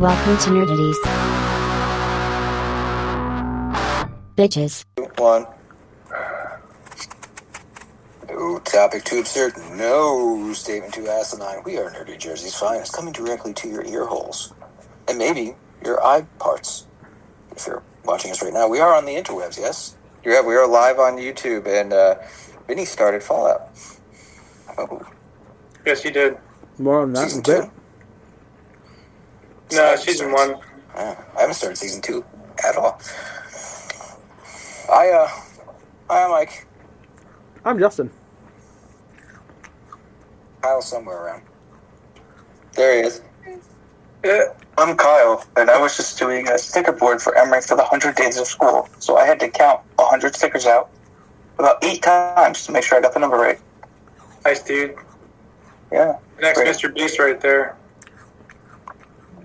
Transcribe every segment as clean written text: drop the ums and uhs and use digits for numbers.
Welcome to Nerdities. Bitches. 1. No topic too absurd. No statement too asinine. We are Nerdy Jersey's finest, coming directly to your ear holes. And maybe your eye parts. If you're watching us right now, we are on the interwebs, yes? Yeah, we are live on YouTube, and Vinny started Fallout. Oh. Yes, he did. More on that in a bit. No, season 1. I haven't started season 2 at all. Hi, I'm Mike. I'm Justin. Kyle's somewhere around. There he is. Yeah, I'm Kyle, and I was just doing a sticker board for Emory for the 100 days of school, so I had to count 100 stickers out about 8 times to make sure I got the number right. Nice, dude. Yeah. Next great. Mr. Beast right there.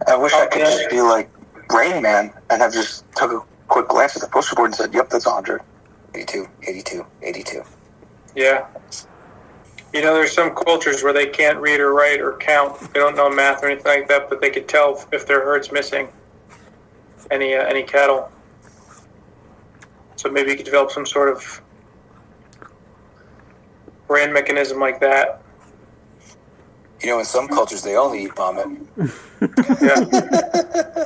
I wish I could just be like Rain Man and have just took a quick glance at the poster board and said, yep, that's 100. 82, 82, 82. Yeah. You know, there's some cultures where they can't read or write or count. They don't know math or anything like that, but they could tell if their herd's missing any cattle. So maybe you could develop some sort of brain mechanism like that. You know, in some cultures, they only eat vomit. Yeah.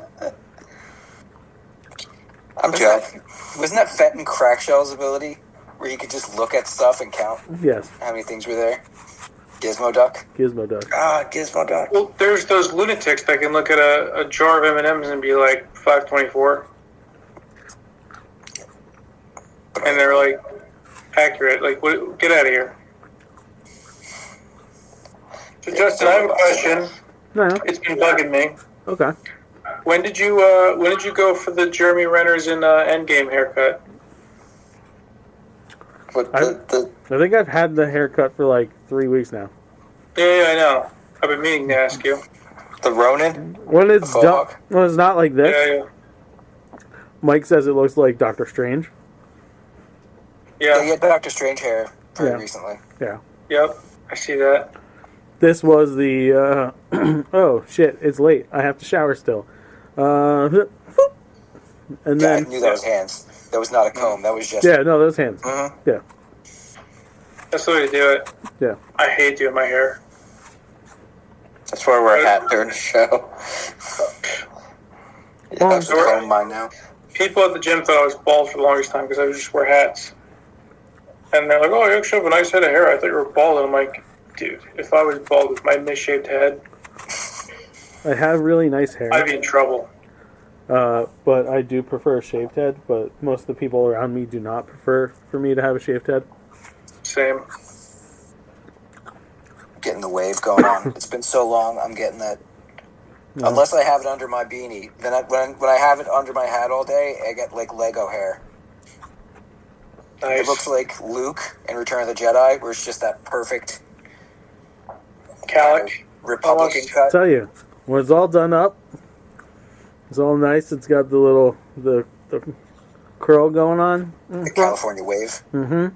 I'm joking. Wasn't that Fenton Crackshell's ability? Where he could just look at stuff and count Yes. how many things were there? Gizmo Duck? Gizmo Duck. Ah, Gizmo Duck. Well, there's those lunatics that can look at a jar of M&Ms and be like 524. And they're like accurate. Like, what, get out of here. So Justin, I have a question. No. It's been bugging me. Okay. When did you go for the Jeremy Renner's in Endgame haircut? But I think I've had the haircut for like 3 weeks now. Yeah, I know. I've been meaning to ask you. the Ronin? When it's The done, Mohawk? when it's not like this, Yeah. Mike says it looks like Doctor Strange. They Yeah. get Doctor Strange hair pretty Yeah. recently. Yeah. Yep. I see that. This was the, oh shit, it's late. I have to shower still. And Yeah, I then, knew that was hands. That was not a comb. That was just... yeah, no, those hands. Mhm. Yeah. That's the way to do it. Yeah. I hate doing my hair. That's why I wear a hat during the show. Yeah, I have to comb mine now. People at the gym thought I was bald for the longest time because I would just wear hats. And they're like, oh, you actually have a nice head of hair. I thought you were bald. And I'm like, dude, if I was bald with my misshaped head, I have really nice hair. I'd be in trouble. But I do prefer a shaved head, but most of the people around me do not prefer for me to have a shaved head. Same. Getting the wave going on. It's been so long, I'm getting that. Yeah. Unless I have it under my beanie. Then when I have it under my hat all day, I get like Lego hair. Nice. It looks like Luke in Return of the Jedi, where it's just that perfect Calic. Republican I cut. Tell you, when it's all done up, it's all nice. It's got the little the curl going on. The California wave. Mm-hmm.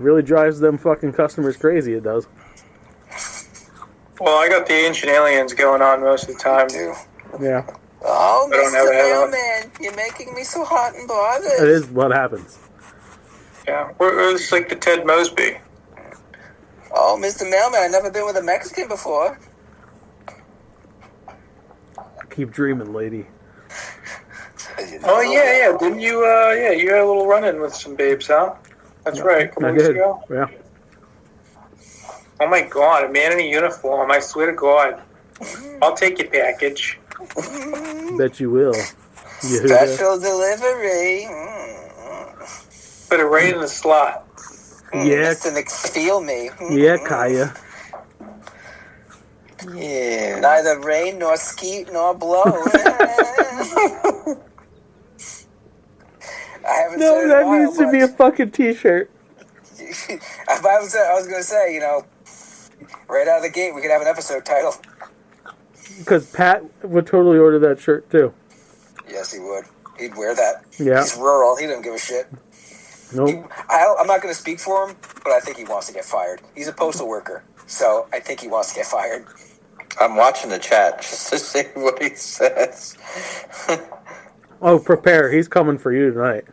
Really drives them fucking customers crazy. It does. Well, I got the Ancient Aliens going on most of the time. Too. Yeah, Oh, I don't have Mr. a head on. Mailman, you're making me so hot and it bothered. is what happens. Yeah. It's like the Ted Mosby. Oh, Mr. Mailman, I've never been with a Mexican before. Keep dreaming, lady. Oh, yeah. Didn't you, you had a little run-in with some babes, huh? That's right. A couple I weeks did. ago. Yeah. Oh, my God. A man in a uniform. I swear to God. I'll take your package. Bet you will. You Special delivery. Put it right in the slot. Yeah. Mr. McFeel me. Yeah, Kaya. Yeah. Neither rain nor skeet nor blow. I haven't said No, it in a that while, needs to be a but- fucking t-shirt. I was going to say, you know, right out of the gate, we could have an episode title. Because Pat would totally order that shirt too. Yes, he would. He'd wear that. Yeah. He's rural. He doesn't give a shit. Nope. I'm not going to speak for him, but I think he wants to get fired. He's a postal worker, so I think he wants to get fired. I'm watching the chat just to see what he says. Oh, prepare. He's coming for you tonight.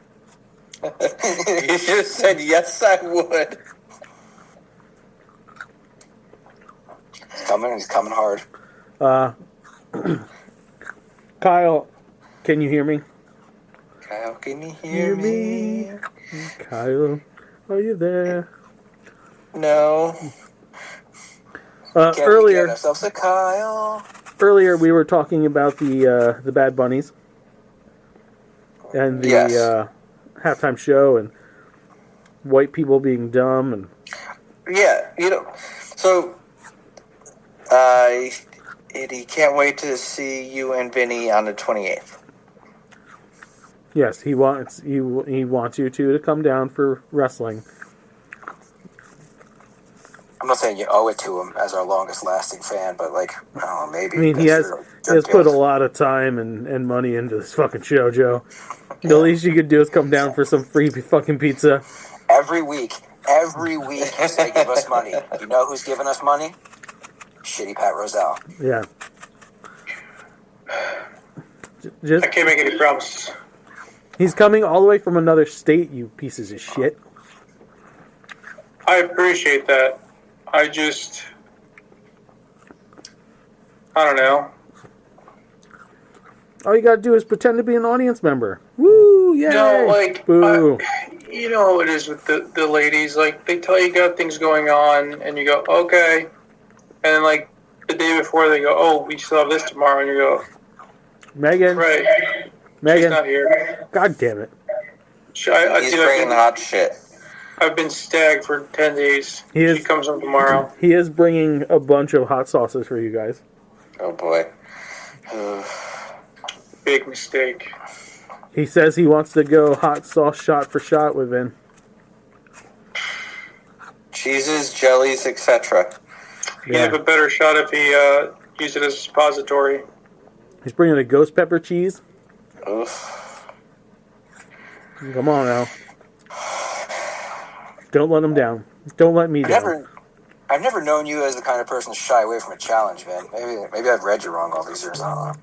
He just said, yes, I would. He's coming hard. Kyle, can you hear me? Kyle, can you hear me? Kyle, are you there? No. Can we get Earlier, ourselves a Kyle? we were talking about the Bad Bunnies and the Yes. halftime show and white people being dumb and Yeah, so he can't wait to see you and Vinny on the 28th. yes, he wants you two to come down for wrestling. I'm not saying you owe it to him as our longest lasting fan, but like, I don't know, maybe. I mean, he that's has put a lot of time and money into this fucking show, Joe. The least you could do is come down for some free fucking pizza. Every week you say give us money. You know who's giving us money? Shitty Pat Roselle. Yeah. Just I can't make any promises. he's coming all the way from another state, you pieces of shit. I appreciate that. I don't know. All you gotta do is pretend to be an audience member. Woo! Yay! No, like, Boo! you know how it is with the ladies. Like, they tell you got things going on, and you go, okay. And then, like, the day before, they go, oh, we still have this tomorrow. And you go, Megan, right. She's Megan, not here. God damn it! He's bringing hot shit. I've been stagged for 10 days. He She comes home tomorrow. He is bringing a bunch of hot sauces for you guys. Oh boy. Big mistake. He says he wants to go hot sauce shot for shot with Vin. Cheeses, jellies, etc. He'd have a better shot if he used it as a suppository. He's bringing a ghost pepper cheese. Oof. Come on now. Don't let him down. Don't let me down. I've never known you as the kind of person to shy away from a challenge, man. Maybe I've read you wrong all these years. I don't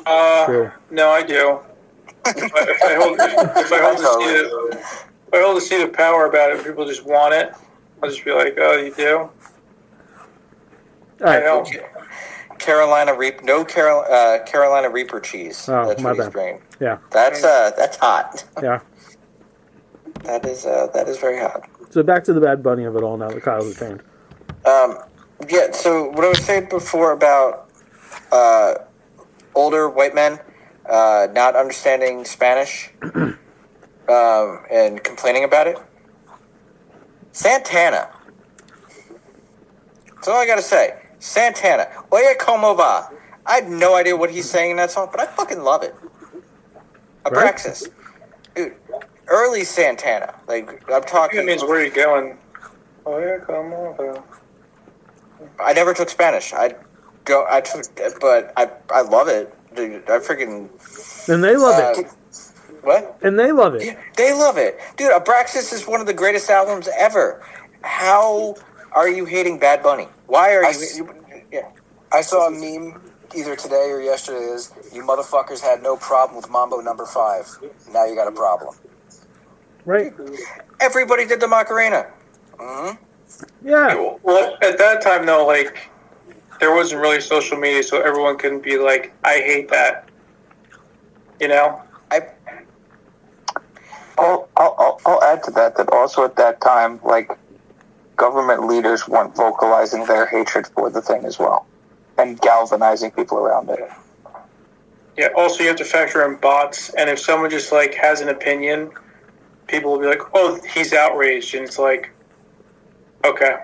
know. True. No, I do. If I hold the seat of power about it, people just want it. I'll just be like, oh, you do? All right. I don't. Carolina Reaper cheese. Oh, That's my what he's bad. bringing. Yeah. That's hot. Yeah. That is very hot. So back to the Bad Bunny of it all now that Kyle's returned. Yeah. So what I was saying before about older white men not understanding Spanish and complaining about it. Santana. That's all I gotta say. Santana. Oye, como va? I have no idea what he's saying in that song, but I fucking love it. Abraxas. Dude, early Santana. Like, I'm I talking... think it means where are you going? Oh, yeah, come on. I never took Spanish. I love it. Dude, I freaking... And they love it. What? And they love it. Yeah, they love it. Dude, Abraxas is one of the greatest albums ever. How are you hating Bad Bunny? Why are you... Yeah. I saw a meme either today or yesterday is, you motherfuckers had no problem with Mambo number 5. Now you got a problem. Right? Everybody did the Macarena. Mm-hmm. Yeah. Well, at that time, though, like, there wasn't really social media, so everyone couldn't be like, I hate that. You know? I'll add to that also at that time, like, government leaders weren't vocalizing their hatred for the thing as well and galvanizing people around it. Yeah, also you have to factor in bots, and if someone just, like, has an opinion, people will be like, oh, he's outraged, and it's like, okay.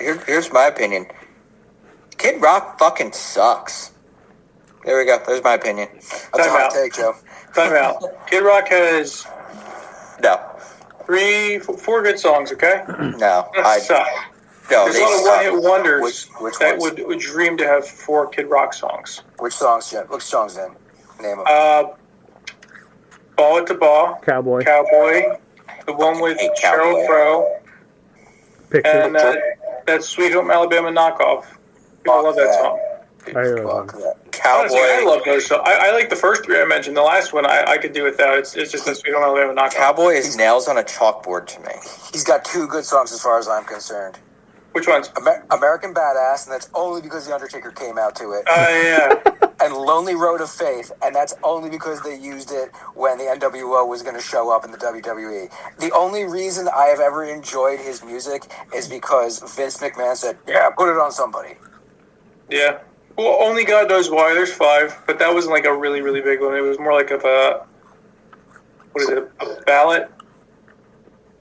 Here's my opinion. Kid Rock fucking sucks. There we go. There's my opinion. That's a hot take, Joe. Time out. Kid Rock has No. 4 good songs, okay? No. That suck. No, There's they a lot of suck. one-hit wonders Which that ones? would dream to have 4 Kid Rock songs. Which songs, Jen? Which songs, then? Name them. Ball It to Ball, Cowboy. the one with Hey, Sheryl Cowboy. Crow, Picture. and that Sweet Home Alabama knockoff. People love that that. song. I really love Fuck it. that. Honestly, I Cowboy. love those songs. I like the first three I mentioned. The last one I could do without. It's just that we don't really have a knockout. Cowboy is nails on a chalkboard to me. He's got two good songs as far as I'm concerned. Which ones? American Badass, and that's only because The Undertaker came out to it. Yeah. And Lonely Road of Faith, and that's only because they used it when the NWO was going to show up in the WWE. The only reason I have ever enjoyed his music is because Vince McMahon said, yeah, put it on somebody. Yeah. Well, only God knows why. There's 5, but that wasn't like a really, really big one. It was more like of a, what is it, a ballot,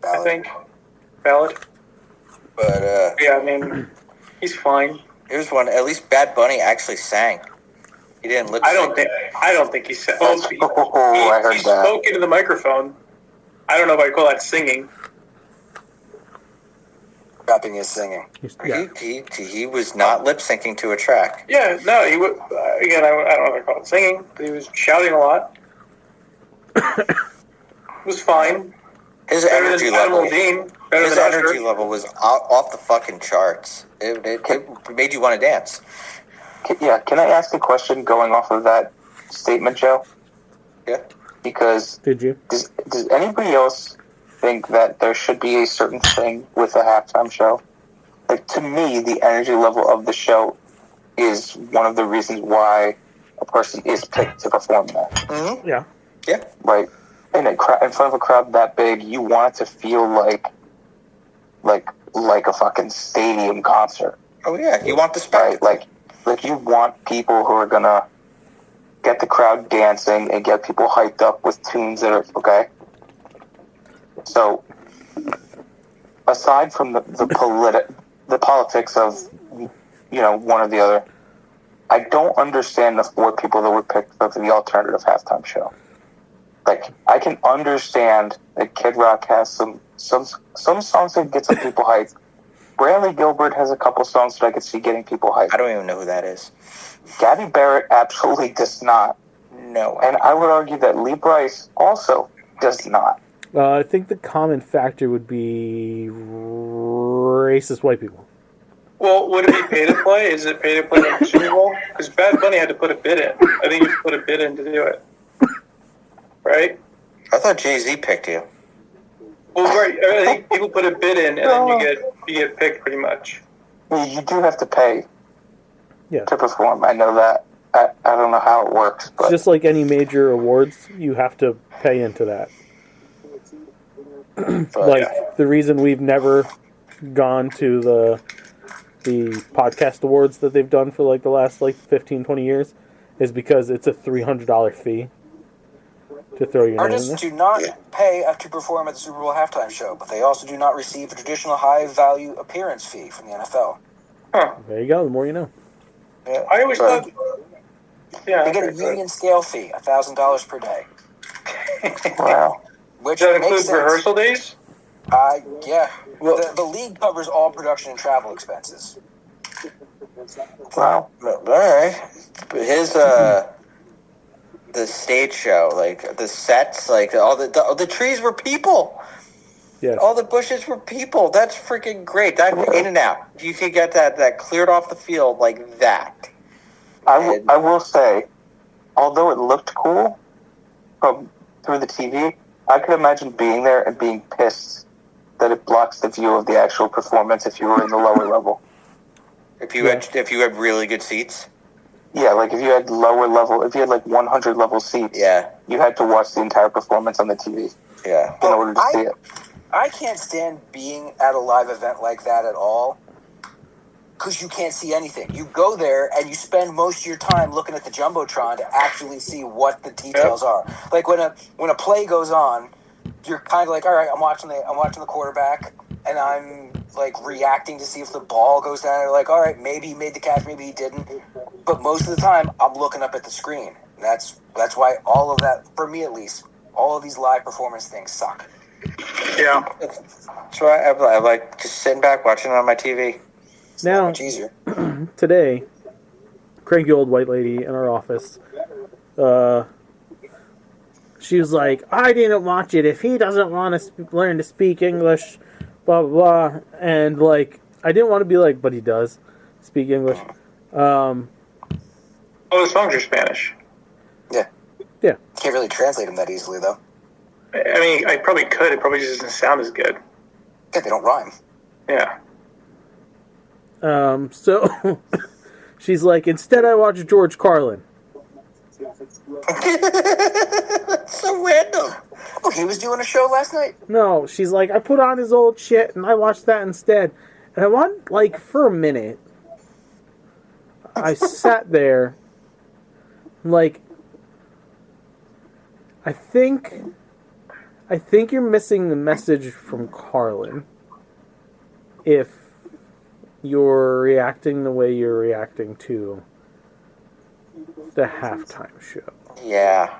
I think. Ballad. But, Yeah, I mean, he's fine. here's one. At least Bad Bunny actually sang. He didn't lip I sync. don't think he said. Oh, I heard he that. spoke into the microphone. I don't know if I call that singing. Rapping is singing. Yeah. He was not lip syncing to a track. Yeah, no, he would. Again, I don't know if I call it singing, but he was shouting a lot. It was fine. His Better energy than Adam level. Levine. Better His than energy Usher. level was off the fucking charts. It made you want to dance. Yeah, can I ask a question going off of that statement, Joe? Yeah. Because Did you? does anybody else think that there should be a certain thing with a halftime show? Like, to me, the energy level of the show is one of the reasons why a person is picked to perform that. Mm-hmm. Yeah. Yeah. Right? In in front of a crowd that big, you want it to feel like a fucking stadium concert. Oh yeah. You want the Right? spectacle. Like you want people who are gonna get the crowd dancing and get people hyped up with tunes that are okay. So, aside from the politics of one or the other, I don't understand the 4 people that were picked for the alternative halftime show. Like, I can understand that Kid Rock has some songs that get some people hyped. Bradley Gilbert has a couple songs that I could see getting people hyped. I don't even know who that is. Gabby Barrett absolutely does not. No. And I would argue that Lee Bryce also does not. I think the common factor would be racist white people. Well, would it be pay to play? Is it pay to play like the Super Bowl? Because Bad Bunny had to put a bid in. I think you put a bid in to do it. Right? I thought Jay-Z picked you. Well, right. I think people put a bid in, and then you get picked pretty much. You do have to pay Yeah. to perform. I know that. I don't know how it works, but Just like any major awards, you have to pay into that. But, Like, the reason we've never gone to the podcast awards that they've done for like the last 15, 20 years is because it's a $300 fee to throw your name in artists there. do not pay to perform at the Super Bowl halftime show, but they also do not receive a traditional high-value appearance fee from the NFL. Huh. There you go. The more you know. Yeah. I always But thought... Yeah. they get a okay, so- union scale fee, $1,000 per day, wow. which Does that makes include sense. rehearsal days? Yeah. The league covers all production and travel expenses. Wow. All right. But his the stage show, like the sets, like all the trees were people. Yes. All the bushes were people. That's freaking great. That in and out. You could get that cleared off the field like that. I will say, although it looked cool from through the TV, I could imagine being there and being pissed that it blocks the view of the actual performance if you were in the lower level. If you had really good seats. Yeah, like if you had lower level, if you had like 100 level seats, Yeah. you had to watch the entire performance on the TV Yeah. in order to see it. I can't stand being at a live event like that at all because you can't see anything. You go there and you spend most of your time looking at the Jumbotron to actually see what the details are. Like when a play goes on, you're kind of like, all right, I'm watching the quarterback and I'm like reacting to see if the ball goes down. You're like, all right, maybe he made the catch, maybe he didn't. But most of the time, I'm looking up at the screen. And that's why all of that, for me at least, all of these live performance things suck. Yeah. That's why I like just sitting back watching it on my TV. It's Now- much easier. Today, cranky old white lady in our office, she was like, I didn't watch it. If he doesn't want to learn to speak English, blah, blah, blah. And, like, I didn't want to be like, but he does speak English. Oh, the songs are Spanish. Can't really translate them that easily, though. I mean, I probably could. It probably just doesn't sound as good. Yeah, they don't rhyme. Yeah. So she's like, instead I watch George Carlin. So random. Oh, he was doing a show last night? No, she's like, I put on his old shit and I watched that instead. And I want, like, for a minute, I sat there, like, I think you're missing the message from Carlin if you're reacting the way you're reacting to the halftime show. Yeah.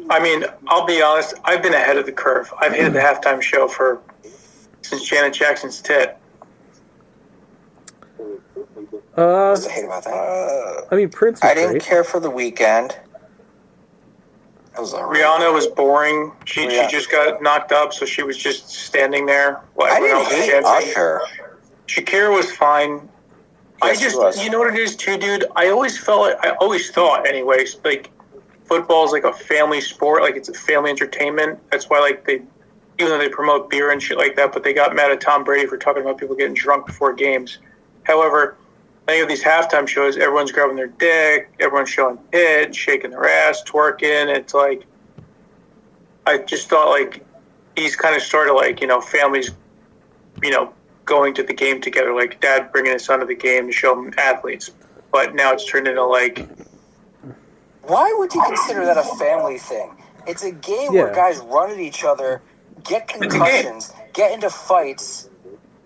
I mean, I'll be honest. I've been ahead of the curve. I've hated the halftime show since Janet Jackson's tit. What's the hate about that? I mean, Prince was I didn't great. care for The Weeknd. That was alright. Rihanna was boring. She Yeah. just got knocked up, so she was just standing there while I everyone didn't else was hate dancing. Usher. Shakira was fine. Yes, she was. You know what it is too, dude? I always thought, anyways, like football's like a family sport, like it's a family entertainment. That's why, like, even though they promote beer and shit like that, but they got mad at Tom Brady for talking about people getting drunk before games. However, many of these halftime shows, everyone's grabbing their dick, everyone's showing tits, shaking their ass, twerking. It's like, I just thought, like, he's kind of started, like, families, going to the game together, like dad bringing his son to the game to show him athletes. But now it's turned into, like... Why would you consider that a family thing? It's a game where guys run at each other, get concussions, get into fights.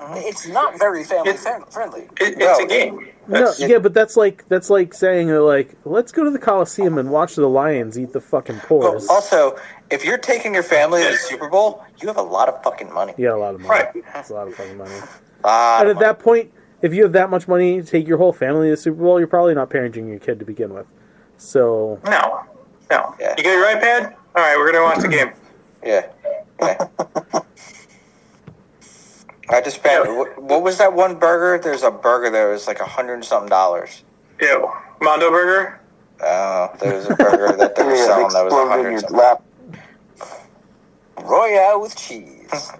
It's not very family friendly. It's a game. But that's like saying, like, let's go to the Coliseum and watch the Lions eat the fucking pores. Well, also, if you're taking your family to the Super Bowl, you have a lot of fucking money. You got a lot of money. Right. That's a lot of fucking money. And And at that point, if you have that much money to take your whole family to the Super Bowl, you're probably not parenting your kid to begin with. So... No. Yeah. You got your iPad? All right, we're going to watch the game. Yeah. I just spent. What was that one burger? There's a burger that was like $100 and something. Ew. Mondo Burger? There was a burger that they were selling that was $100 something. Royale with cheese.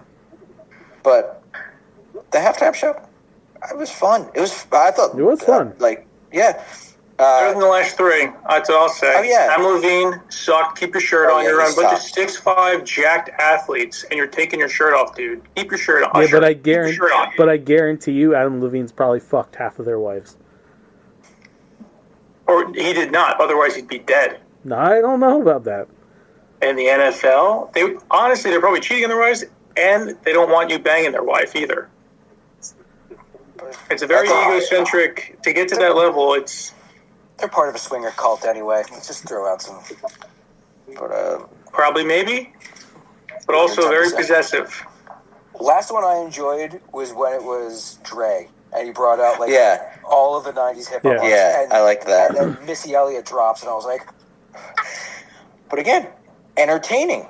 But the halftime show, it was fun. It was. I thought It was fun. Better than the last three. That's what I'll say. Oh, yeah. Adam Levine sucked. Keep your shirt on. yeah, You're he on a bunch of sucked. 6'5" jacked athletes, and you're taking your shirt off, dude. Keep your shirt on. Yeah, Usher, but I keep your guarantee, shirt on. but I guarantee you, Adam Levine's probably fucked half of their wives. Or he did not. Otherwise, he'd be dead. No, I don't know about that. And the NFL, they're probably cheating on their wives, and they don't want you banging their wife either. It's a very egocentric. To get to that level, it's They're part of a swinger cult anyway. Let's just throw out some. But probably maybe, but also very possessive. Last one I enjoyed was when it was Dre, and he brought out all of the '90s hip hop. Yeah. artists, I liked that. And then Missy Elliott drops, and I was like, But again, entertaining.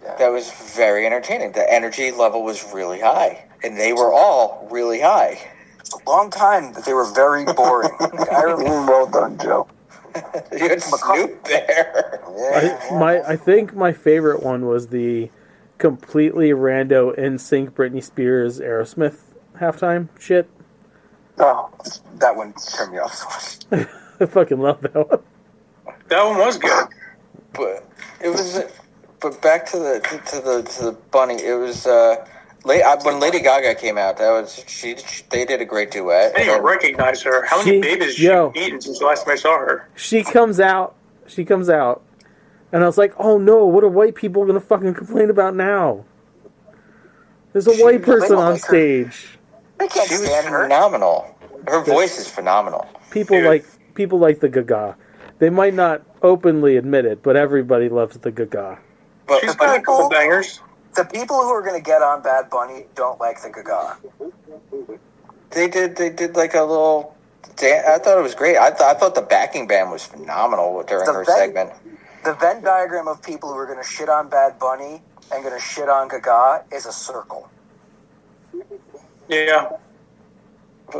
Yeah. That was very entertaining. The energy level was really high, and they were all really high. it's a long time that they were very boring. Like, I remember. Well done, Joe. You had Snoop there. I think my favorite one was the completely rando NSYNC Britney Spears Aerosmith halftime shit. Oh, that one turned me off so much. I fucking love that one. That one was good. But it was. But back to the bunny. It was when Lady Gaga came out. That was they did a great duet. I didn't even recognize her. How many babies has she eaten since the last time I saw her? She comes out, and I was like, oh no, what are white people gonna fucking complain about now? There's a white person on stage. I can't She was stand her. phenomenal. Her voice is phenomenal. People like the Gaga. They might not openly admit it, but everybody loves the Gaga. But She's got a couple bangers. The people who are going to get on Bad Bunny don't like the Gaga. they did like a little. I thought it was great. I thought the backing band was phenomenal during her segment. The Venn diagram of people who are going to shit on Bad Bunny and going to shit on Gaga is a circle. Yeah.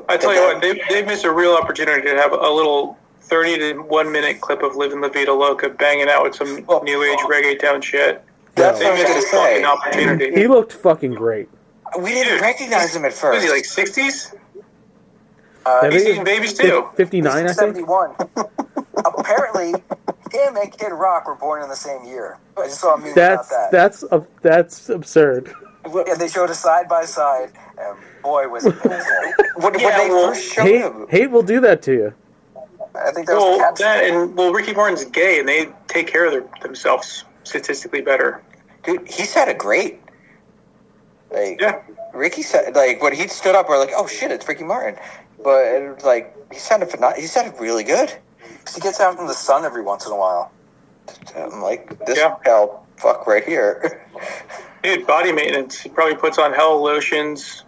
I tell you what, they missed a real opportunity to have a little 30 to 1 minute clip of Livin' La Vida Loca banging out with some new age reggaeton shit. That's They what I was missed gonna a fucking say. opportunity. He looked fucking great. We didn't recognize him at Was first. he like 60s? That He's is- eating babies too. 59, I think. 71. Apparently, him and Kid Rock were born in the same year. I just saw a meme That's about that. that's absurd. And they showed us side by side, and boy, was it when Yeah, they well, first showed Hate, him. hate will do that to you. I think that was the caption. Ricky Martin's gay, and they take care of themselves statistically better. Dude, he sounded great. Like, Yeah. Ricky said, like, when he stood up, we're like, oh shit, it's Ricky Martin. But it was like, he sounded really good. He gets out in the sun every once in a while. I'm like, this hell fuck right here. Dude, body maintenance. He probably puts on hell lotions,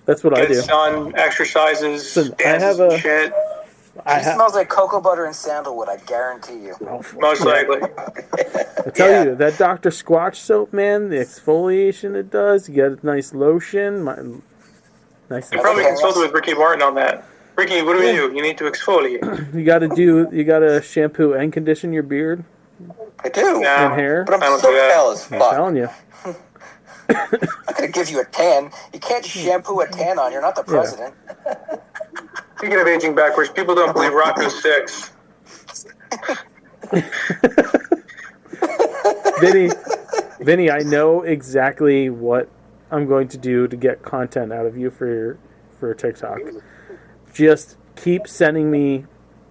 That's what I do. gets sun, exercises, Listen, I dances have a- and shit. I He smells like cocoa butter and sandalwood, I guarantee you. Most likely. I tell you, that Dr. Squatch soap, man, the exfoliation it does, you get a nice lotion. Nice. You probably consulted with Ricky Martin on that. Ricky, what do we do? You need to exfoliate. You gotta shampoo and condition your beard I do. Nah, and hair. But I I'm don't so do that. pale as I'm fuck. telling you. I'm not going to give you a tan. You can't shampoo a tan on. You're not the president. Speaking of aging backwards, people don't believe Rocco's 6. Vinny, I know exactly what I'm going to do to get content out of you for TikTok. Just keep sending me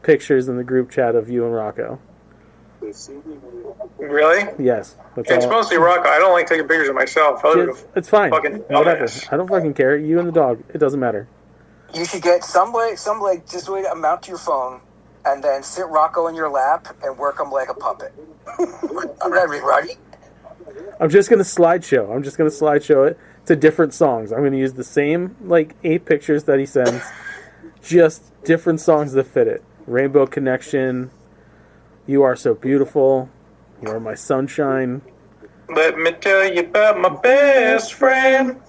pictures in the group chat of you and Rocco. Really? Yes. That's It's all. mostly Rocco. I don't like taking pictures of myself. It's fine. Fucking Whatever. dumbass. I don't fucking care. You and the dog. It doesn't matter. You should get some way, just a way to mount to your phone, and then sit Rocco in your lap and work him like a puppet. I'm ready, Roddy. I'm just gonna slideshow it to different songs. I'm gonna use the same 8 pictures that he sends, just different songs that fit it. Rainbow Connection, You Are So Beautiful, You Are My Sunshine. Let me tell you about my best friend.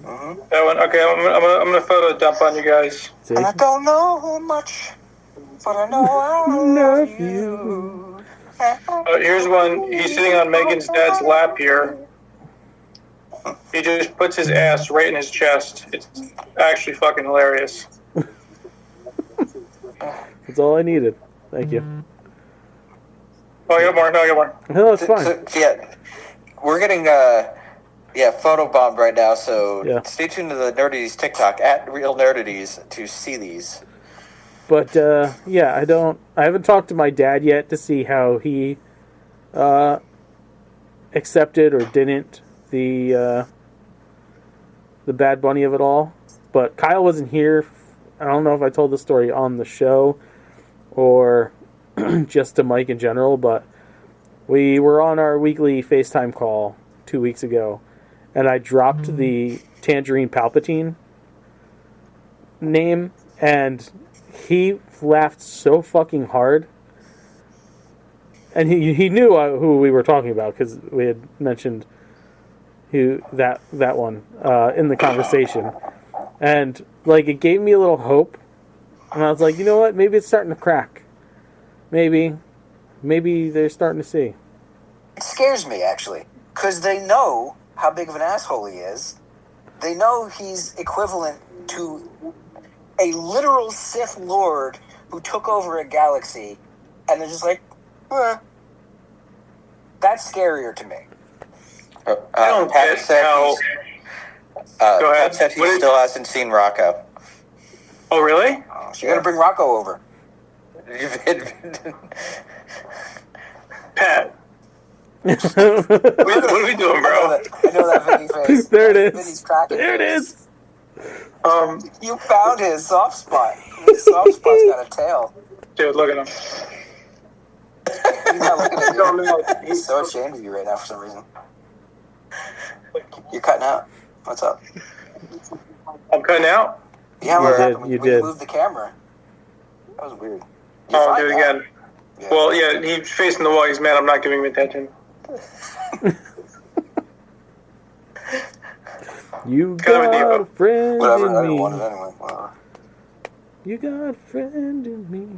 That one. Okay, I'm gonna photo dump on you guys. See? And I don't know much, but I know I love you. Here's one. He's sitting on Megan's dad's lap here. He just puts his ass right in his chest. It's actually fucking hilarious. That's all I needed. Thank you. Oh, you got more? No, you got more. No, it's fine. So, yeah, we're getting photo bombed right now. So Yeah. stay tuned to the Nerdities TikTok at Real Nerdities to see these. But yeah, I haven't talked to my dad yet to see how he accepted or didn't the Bad Bunny of it all. But Kyle wasn't here. I don't know if I told the story on the show or just to Mike in general, but we were on our weekly FaceTime call 2 weeks ago, and I dropped the Tangerine Palpatine name, and he laughed so fucking hard. And he knew who we were talking about because we had mentioned that one in the conversation. And it gave me a little hope. And I was like, you know what? Maybe it's starting to crack. Maybe they're starting to see. It scares me, actually, because they know how big of an asshole he is. They know he's equivalent to a literal Sith Lord who took over a galaxy, and they're just like, that's scarier to me. I don't Pat get said how. Go ahead. Pat said he What is- still hasn't seen Rocco. Oh, really? So you got to bring Rocco over. Pat, what are we doing, bro? I know that Vinny face. There it is. Vinny's cracking. There it is. You found his soft spot. His soft spot's got a tail. Dude, look at him. He's not looking at Don't you. know. He's so ashamed of you right now for some reason. You're cutting out. What's up? I'm cutting out. Yeah, You what did, happened? you When did. moved the camera. That was weird. You're Oh, fine do it now. again. Yeah. Well, yeah, he's facing the wall. He's mad I'm not giving him attention. You Gotta be got Devo. a friend Whatever, I in didn't want it me. anyway. Whatever. You got a friend in me.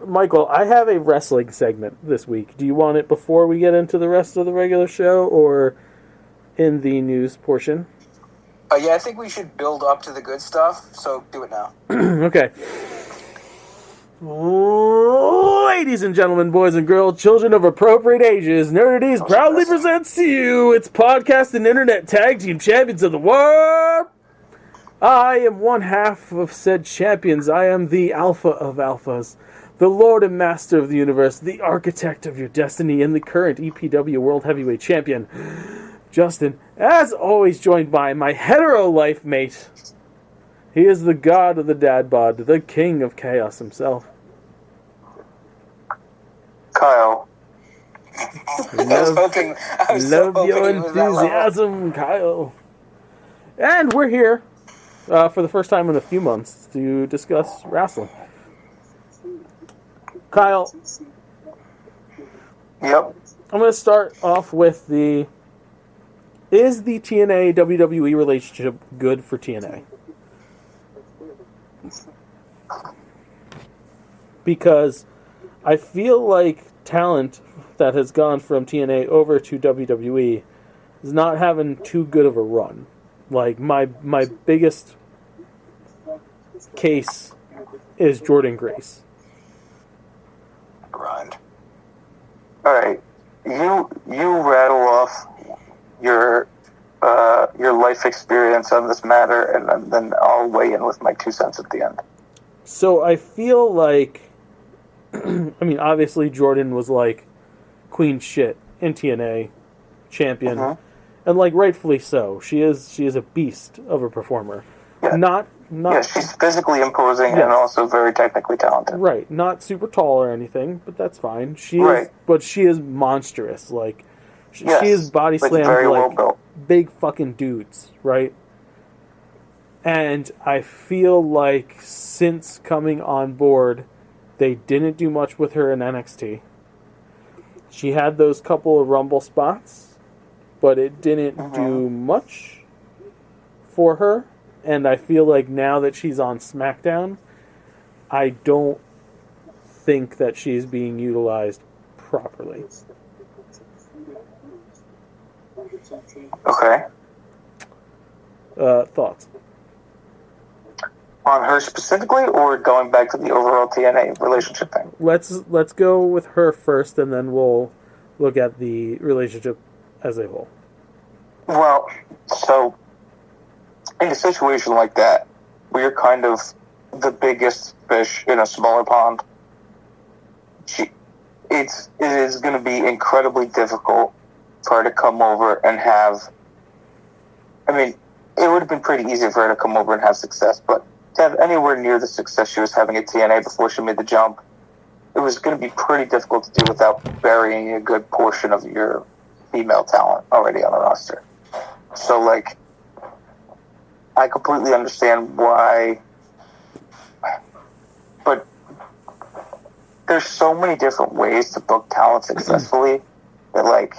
Michael, I have a wrestling segment this week. Do you want it before we get into the rest of the regular show or in the news portion? Yeah, I think we should build up to the good stuff, so do it now. Okay. Ladies and gentlemen, boys and girls, children of appropriate ages, Nerdities proudly presents to you its podcast and internet tag team champions of the world. I am one half of said champions. I am the alpha of alphas, the lord and master of the universe, the architect of your destiny, and the current EPW World Heavyweight Champion, Justin, as always joined by my hetero life mate. He is the god of the dad bod, the king of chaos himself. Kyle. I was hoping. I was so Love hoping your it was that level. enthusiasm, Kyle. And we're here for the first time in a few months to discuss wrestling. Kyle, Yep. I'm going to start off with is the TNA WWE relationship good for TNA? Because I feel like talent that has gone from TNA over to WWE is not having too good of a run. Like, my biggest case is Jordan Grace. Grind. All right. You rattle off your life experience on this matter, and then I'll weigh in with my 2 cents at the end. So I feel like, I mean, obviously Jordan was like queen shit in TNA, champion, Mhm. and like rightfully so. She is a beast of a performer. Yeah. Not Yeah, she's physically imposing Yes. and also very technically talented. right, not super tall or anything, but that's fine. She is, Right. but she is monstrous. Like Yes, she is body like, slammed very well like built. big fucking dudes, right? And I feel like since coming on board, they didn't do much with her in NXT. She had those couple of Rumble spots, but it didn't do much for her. And I feel like now that she's on SmackDown, I don't think that she's being utilized properly. Okay. Thoughts? On her specifically, or going back to the overall TNA relationship thing? Let's go with her first, and then we'll look at the relationship as a whole. Well, so in a situation like that, where you're kind of the biggest fish in a smaller pond, it is going to be incredibly difficult for her to come over and have. I mean, it would have been pretty easy for her to come over and have success, but to have anywhere near the success she was having at TNA before she made the jump, it was going to be pretty difficult to do without burying a good portion of your female talent already on the roster. So, like, I completely understand why, but there's so many different ways to book talent successfully that, like,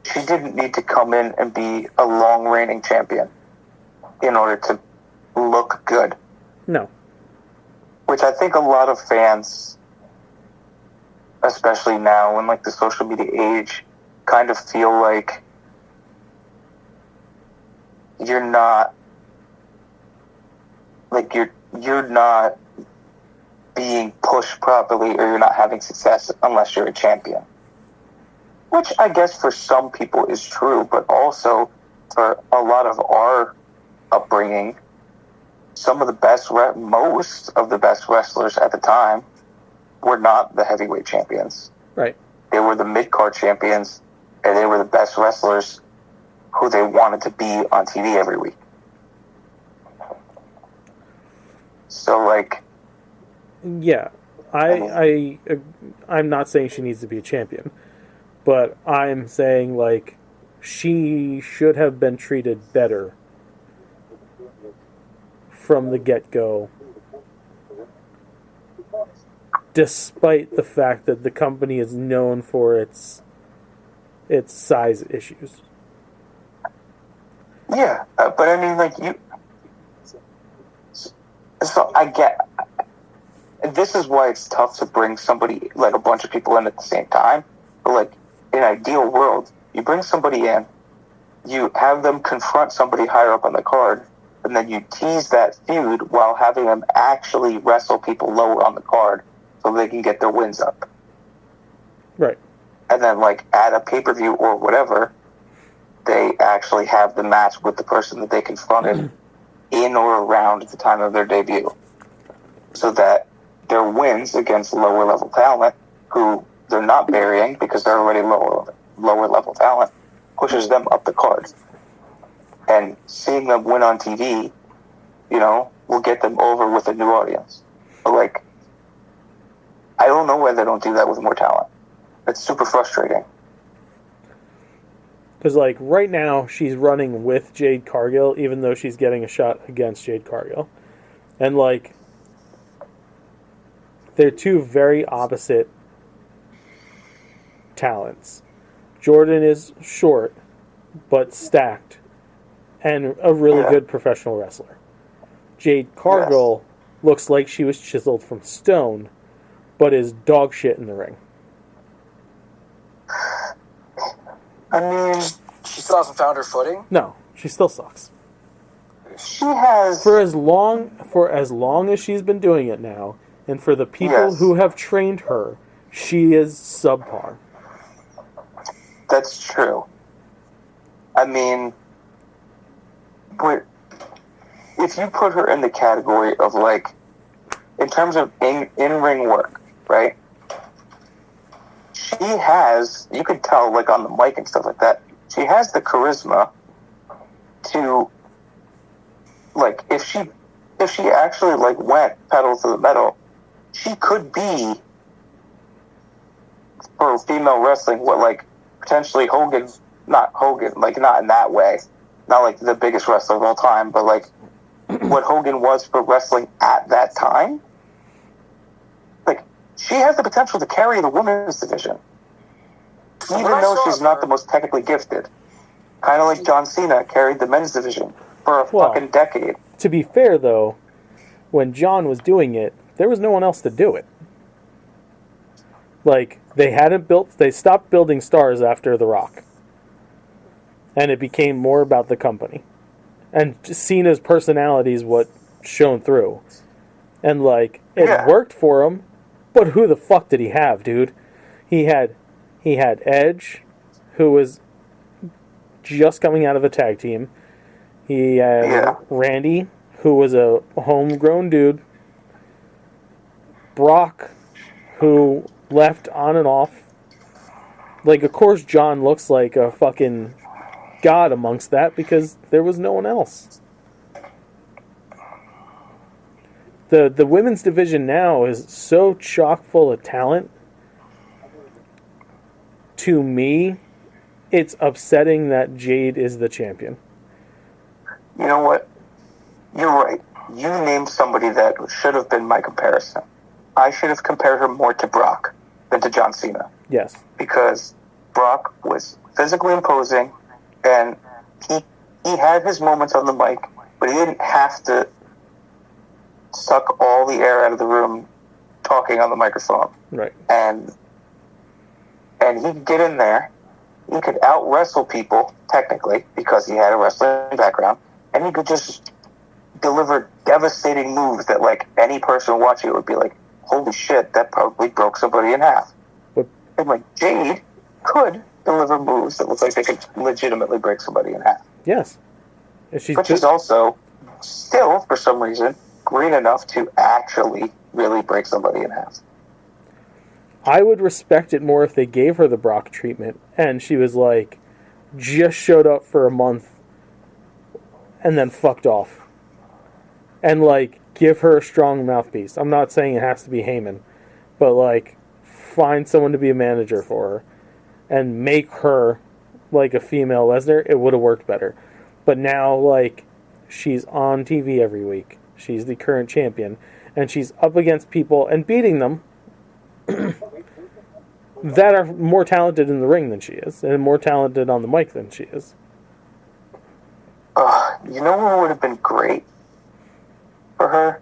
she didn't need to come in and be a long reigning champion in order to look good. No. Which I think a lot of fans, especially now in like the social media age, kind of feel like you're not being pushed properly, or you're not having success unless you're a champion. Which I guess for some people is true, but also for a lot of our upbringing, some of the most of the best wrestlers at the time were not the heavyweight champions. Right. They were the mid-card champions, and they were the best wrestlers who they wanted to be on TV every week. So, like... Yeah. I'm not saying she needs to be a champion, but I'm saying, like, she should have been treated better from the get-go, despite the fact that the company is known for its It's size issues. Yeah, but I mean, like, you... So I get... This is why it's tough to bring somebody, like, a bunch of people in at the same time. But, like, in an ideal world, you bring somebody in, you have them confront somebody higher up on the card, and then you tease that feud while having them actually wrestle people lower on the card so they can get their wins up. Right. And then, like, at a pay-per-view or whatever, they actually have the match with the person that they confronted in or around the time of their debut. So that their wins against lower-level talent, who they're not burying because they're already lower-level talent, pushes them up the card. And seeing them win on TV, you know, will get them over with a new audience. But, like, I don't know why they don't do that with more talent. It's super frustrating. Because, like, right now, she's running with Jade Cargill, even though she's getting a shot against Jade Cargill. And, like, they're two very opposite talents. Jordan is short, but stacked, and a really good professional wrestler. Jade Cargill looks like she was chiseled from stone, but is dog shit in the ring. I mean, She still hasn't found her footing. No, she still sucks. she has... For as long as she's been doing it now, and for the people who have trained her, she is subpar. That's true. I mean, but if you put her in the category of, like, in terms of in-ring work, right? She has, you could tell, like, on the mic and stuff like that, she has the charisma to, like, if she actually, like, went pedal to the metal, she could be, for female wrestling, what, like, potentially not Hogan, like, not in that way, not like the biggest wrestler of all time, but, like, what Hogan was for wrestling at that time. Like, she has the potential to carry the women's division, even though she's not the most technically gifted. Kind of like John Cena carried the men's division for a fucking decade. To be fair, though, when John was doing it, there was no one else to do it. Like, they stopped building stars after The Rock. And it became more about the company. And Cena's personality is what shone through. And, like, it worked for him, but who the fuck did he have, dude? He had Edge, who was just coming out of a tag team. He had Randy, who was a homegrown dude. Brock, who left on and off. Like, of course, John looks like a fucking god amongst that because there was no one else. The women's division now is so chock full of talent. To me, it's upsetting that Jade is the champion. You know what? You're right. You named somebody that should have been my comparison. I should have compared her more to Brock than to John Cena. Yes. Because Brock was physically imposing, and he had his moments on the mic, but he didn't have to suck all the air out of the room talking on the microphone. Right. And he could get in there. He could out-wrestle people, technically, because he had a wrestling background, and he could just deliver devastating moves that, like, any person watching it would be like, holy shit, that probably broke somebody in half. But, and, like, Jade could deliver moves that look like they could legitimately break somebody in half. yes. But she's also still, for some reason, green enough to actually really break somebody in half. I would respect it more if they gave her the Brock treatment and she was like, just showed up for a month and then fucked off. And, like, give her a strong mouthpiece. I'm not saying it has to be Heyman, but, like, find someone to be a manager for her and make her like a female Lesnar. It would have worked better. But now, like, she's on TV every week. She's the current champion. And she's up against people and beating them. that are more talented in the ring than she is, and more talented on the mic than she is. You know what would have been great for her?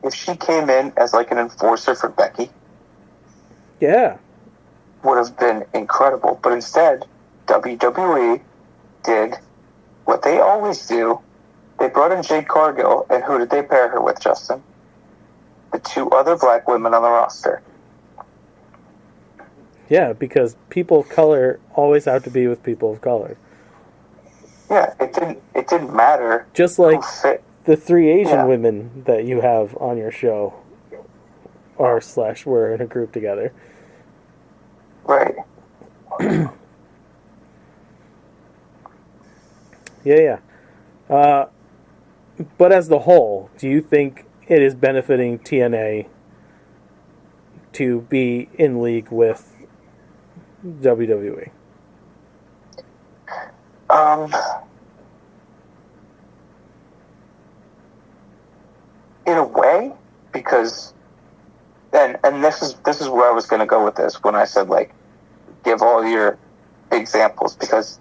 If she came in as like an enforcer for Becky. Yeah. Would have been incredible. But instead, WWE did what they always do. They brought in Jade Cargill, and who did they pair her with, Justin? The two other black women on the roster. Yeah, because people of color always have to be with people of color. Yeah, it didn't matter. Just like who fit. the three Asian women that you have on your show are / were in a group together. Right. Yeah. But as the whole, do you think it is benefiting TNA to be in league with WWE? In a way, because and this is where I was going to go with this when I said like give all your examples, because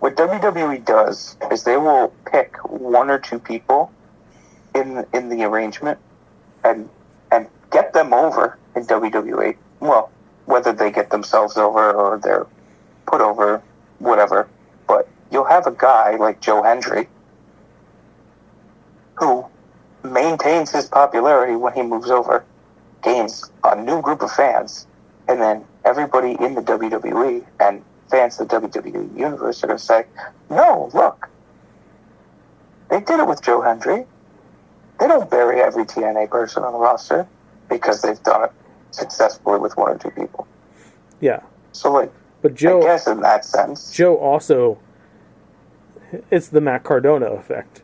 what WWE does is they will pick one or two people in the arrangement and get them over in WWE. Well, whether they get themselves over or they're put over, whatever. But you'll have a guy like Joe Hendry who maintains his popularity when he moves over, gains a new group of fans, and then everybody in the WWE and fans of the WWE universe are going to say, no, look, they did it with Joe Hendry. They don't bury every TNA person on the roster because they've done it successfully with one or two people. Yeah. So, like, but Joe, I guess in that sense. Joe also, it's the Matt Cardona effect.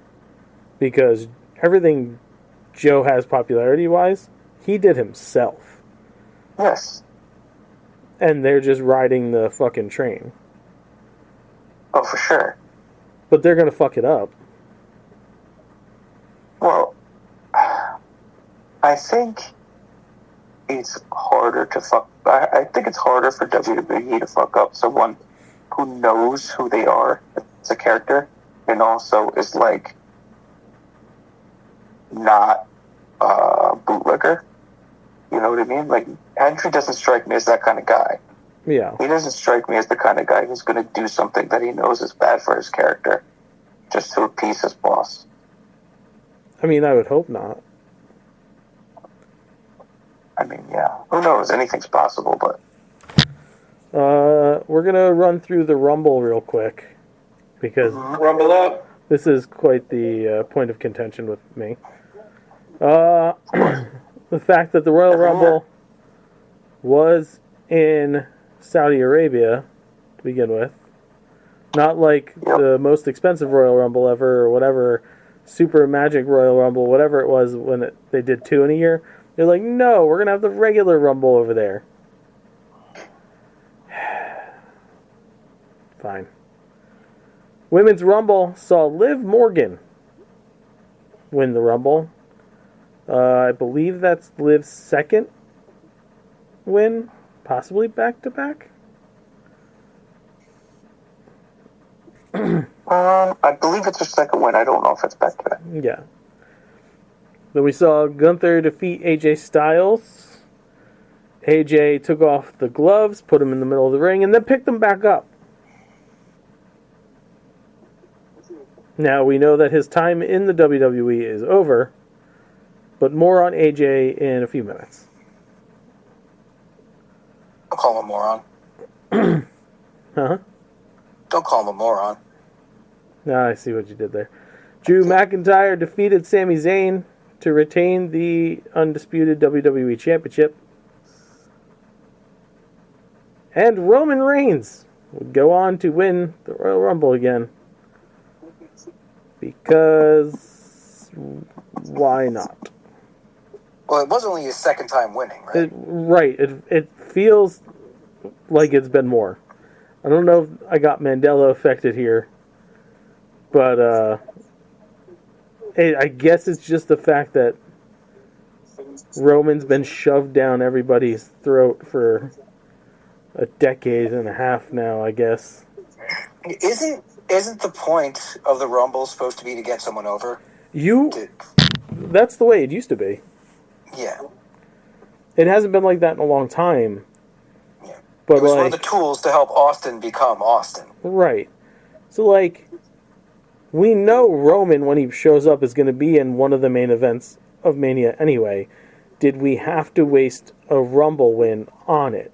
Because everything Joe has popularity-wise, he did himself. Yes. And they're just riding the fucking train. Oh, for sure. But they're going to fuck it up. Well, I think it's harder to fuck. I think it's harder for WWE to fuck up someone who knows who they are as a character and also is like not a bootlegger. You know what I mean? Like, Hendry doesn't strike me as that kind of guy. Yeah. He doesn't strike me as the kind of guy who's going to do something that he knows is bad for his character just to appease his boss. I mean, I would hope not. I mean, yeah. Who knows? Anything's possible, but... We're going to run through the Rumble real quick. Because Rumble up. this is quite the point of contention with me. The fact that the Royal Rumble was in Saudi Arabia to begin with. Not like the most expensive Royal Rumble ever or whatever, Super Magic Royal Rumble, whatever it was when they did 2 in a year. They're like, no, we're going to have the regular Rumble over there. Fine. Women's Rumble saw Liv Morgan win the Rumble. I believe that's Liv's second win, possibly back-to-back. I believe it's her second win. I don't know if it's back-to-back. Yeah. Then we saw Gunther defeat AJ Styles. AJ took off the gloves, put him in the middle of the ring, and then picked them back up. Now, we know that his time in the WWE is over, but more on AJ in a few minutes. Don't call him a moron. Huh? Don't call him a moron. Ah, I see what you did there. Drew McIntyre defeated Sami Zayn to retain the undisputed WWE Championship. And Roman Reigns would go on to win the Royal Rumble again. Because why not? Well, it was only his second time winning, right? It feels like it's been more. I don't know if I got Mandela affected here, but I guess it's just the fact that Roman's been shoved down everybody's throat for a decade and a half now, I guess. Isn't the point of the Rumble supposed to be to get someone over? That's the way it used to be. Yeah. It hasn't been like that in a long time. Yeah. But it was like, one of the tools to help Austin become Austin. Right. So, like, we know Roman, when he shows up, is going to be in one of the main events of Mania anyway. Did we have to waste a Rumble win on it?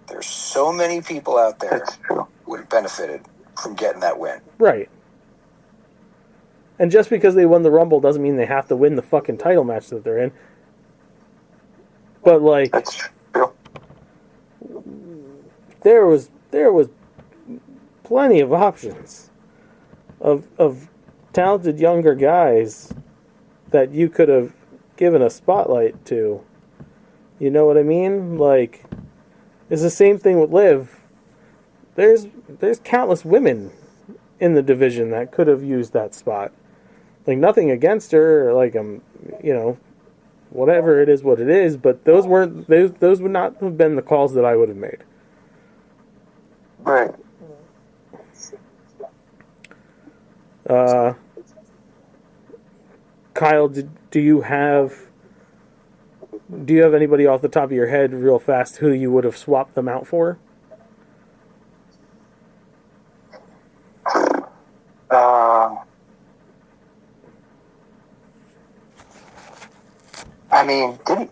There's so many people out there That's true. who would have benefited from getting that win. Right. And just because they won the Rumble doesn't mean they have to win the fucking title match that they're in. But, like, That's true. there was plenty of options of talented younger guys that you could have given a spotlight to. You know what I mean? Like, it's the same thing with Liv. There's countless women in the division that could have used that spot. Like, nothing against her, or like, whatever it is, what it is. But those would not have been the calls that I would have made. Right. Kyle, do you have anybody off the top of your head real fast who you would have swapped them out for? I mean, didn't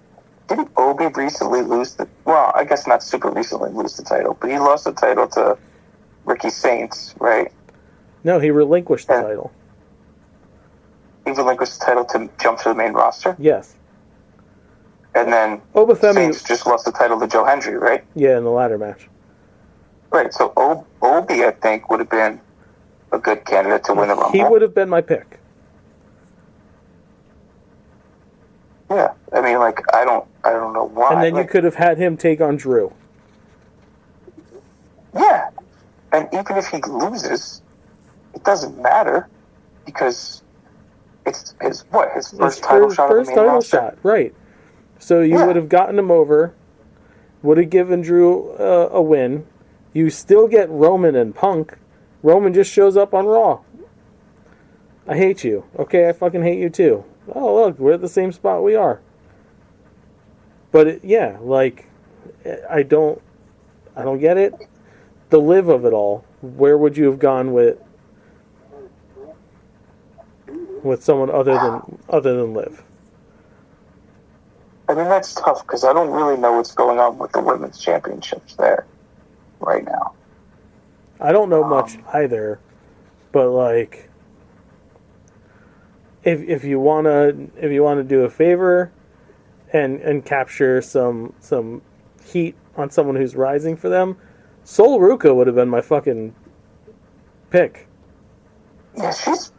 Obi recently lose the... Well, I guess not super recently lose the title, but he lost the title to Ricky Saints, right? No, he relinquished the Yeah. title. He relinquished the title to jump to the main roster, Yes. and then Obafemi, Saints just lost the title to Joe Hendry, right? yeah, in the ladder match. Right, so Obi, I think, would have been a good candidate to win the Rumble. He would have been my pick. Yeah, I mean, like, I don't know why. And then you like, could have had him take on Drew. Yeah, and even if he loses, it doesn't matter because it's his first title shot on the main roster. shot, right. So you Yeah. would have gotten him over, would have given Drew a win. You still get Roman and Punk. Roman just shows up on Raw. I hate you. Okay, I fucking hate you too. Oh, look, we're at the same spot we are. But yeah, like, I don't get it. The Liv of it all. Where would you have gone with someone other than Liv? I mean, that's tough because I don't really know what's going on with the women's championships there right now. I don't know much either, but like, if you wanna do a favor and capture some heat on someone who's rising for them, Sol Ruka would have been my fucking pick. Yeah, she's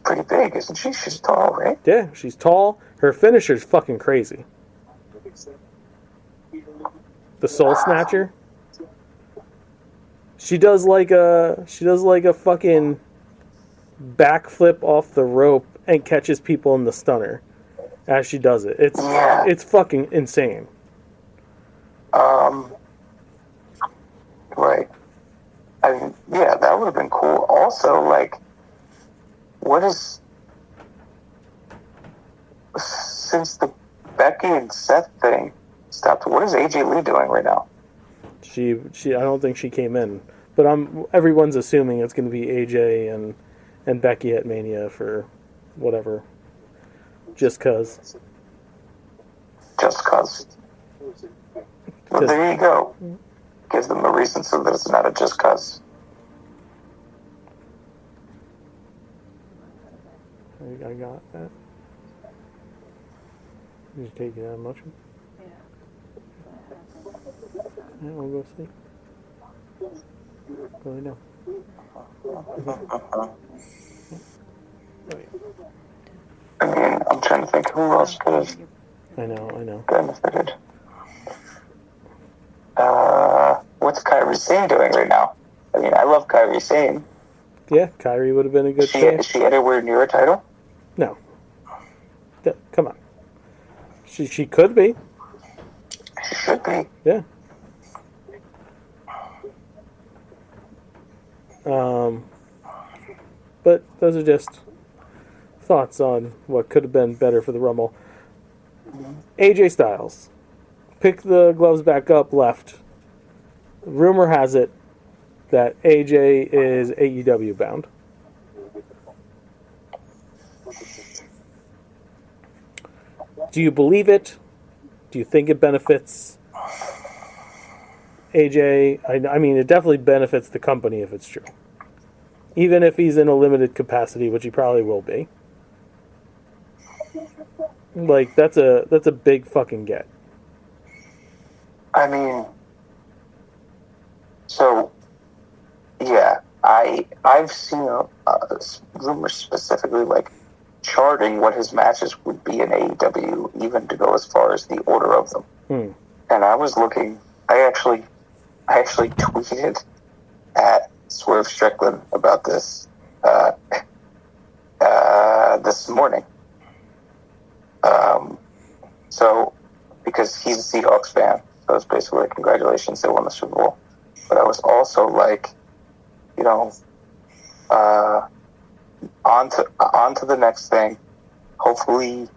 pretty big, isn't she? She's tall, right? Yeah, she's tall. Her finisher's fucking crazy. The Soul Snatcher. She does like a fucking backflip off the rope and catches people in the stunner as she does it. It's fucking insane. Right. I mean, yeah, that would have been cool. Also, like, what is... Since the Becky and Seth thing stopped, what is AJ Lee doing right now? She I don't think she came in, but everyone's assuming it's going to be AJ and Becky at Mania for whatever. Just cause. Just cause. Well, there you go. Gives them a reason so that it's not a just cause. I got that. Did you take it out of motion? Yeah, we'll go sleep. Go lay down. I mean, I'm trying to think who else could have I know. benefited. What's Kairi Sane doing right now? I mean, I love Kairi Sane. Yeah, Kyrie would have been a good Is pick. she anywhere near a title? No. She could be. Should be. Yeah. But those are just thoughts on what could have been better for the Rumble. AJ Styles. Pick the gloves back up left. Rumor has it that AJ is AEW bound. Do you believe it? Do you think it benefits AJ? I mean, it definitely benefits the company if it's true. Even if he's in a limited capacity, which he probably will be. Like, that's a big fucking get. I mean, so, yeah, I've seen rumors specifically, like, charting what his matches would be in AEW, even to go as far as the order of them. And I was looking, I actually tweeted at Swerve Strickland about this this morning. So, because he's a Seahawks fan, so it's basically like, congratulations, they won the Super Bowl. But I was also like, you know, on to the next thing. Hopefully,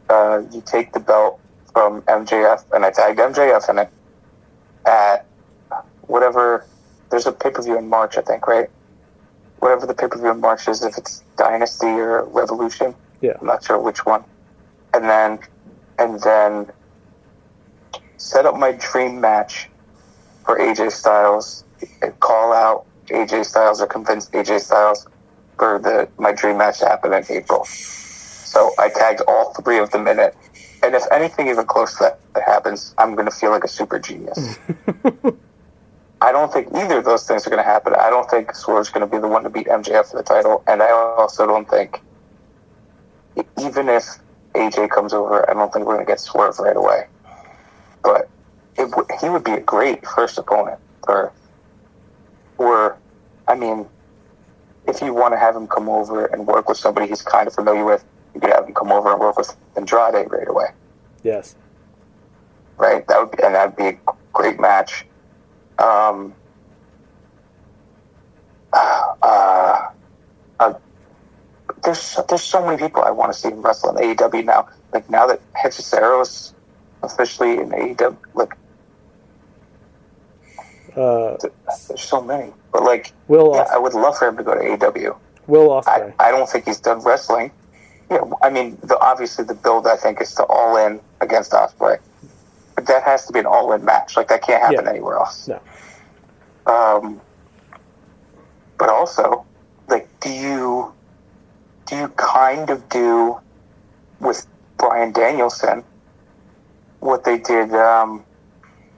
you take the belt from MJF, and I tagged MJF in it at whatever. There's a pay-per-view in March, I think, right? Whatever the pay-per-view in March is, if it's Dynasty or Revolution. Yeah. I'm not sure which one. And then set up my dream match for AJ Styles and call out AJ Styles or convince AJ Styles for my dream match to happen in April. So I tagged all three of them in it. And if anything even close to that happens, I'm going to feel like a super genius. I don't think either of those things are going to happen. I don't think Swerve's going to be the one to beat MJF for the title. And I also don't think, even if AJ comes over, I don't think we're going to get Swerve right away. But he would be a great first opponent. Or, I mean, if you want to have him come over and work with somebody he's kind of familiar with, you could have him come over and work with Andrade right away. Yes. Right? That'd be a great match. There's so many people I want to see him wrestle in AEW now. Like, now that Hechicero's officially in AEW, like, there's so many. But, like, I would love for him to go to AEW. Will Ospreay. I don't think he's done wrestling. Yeah, I mean, obviously the build, I think, is to All In against Ospreay. But that has to be an all-in match. Like, that can't happen anywhere else. No. But also, like, do you kind of do with Bryan Danielson what they did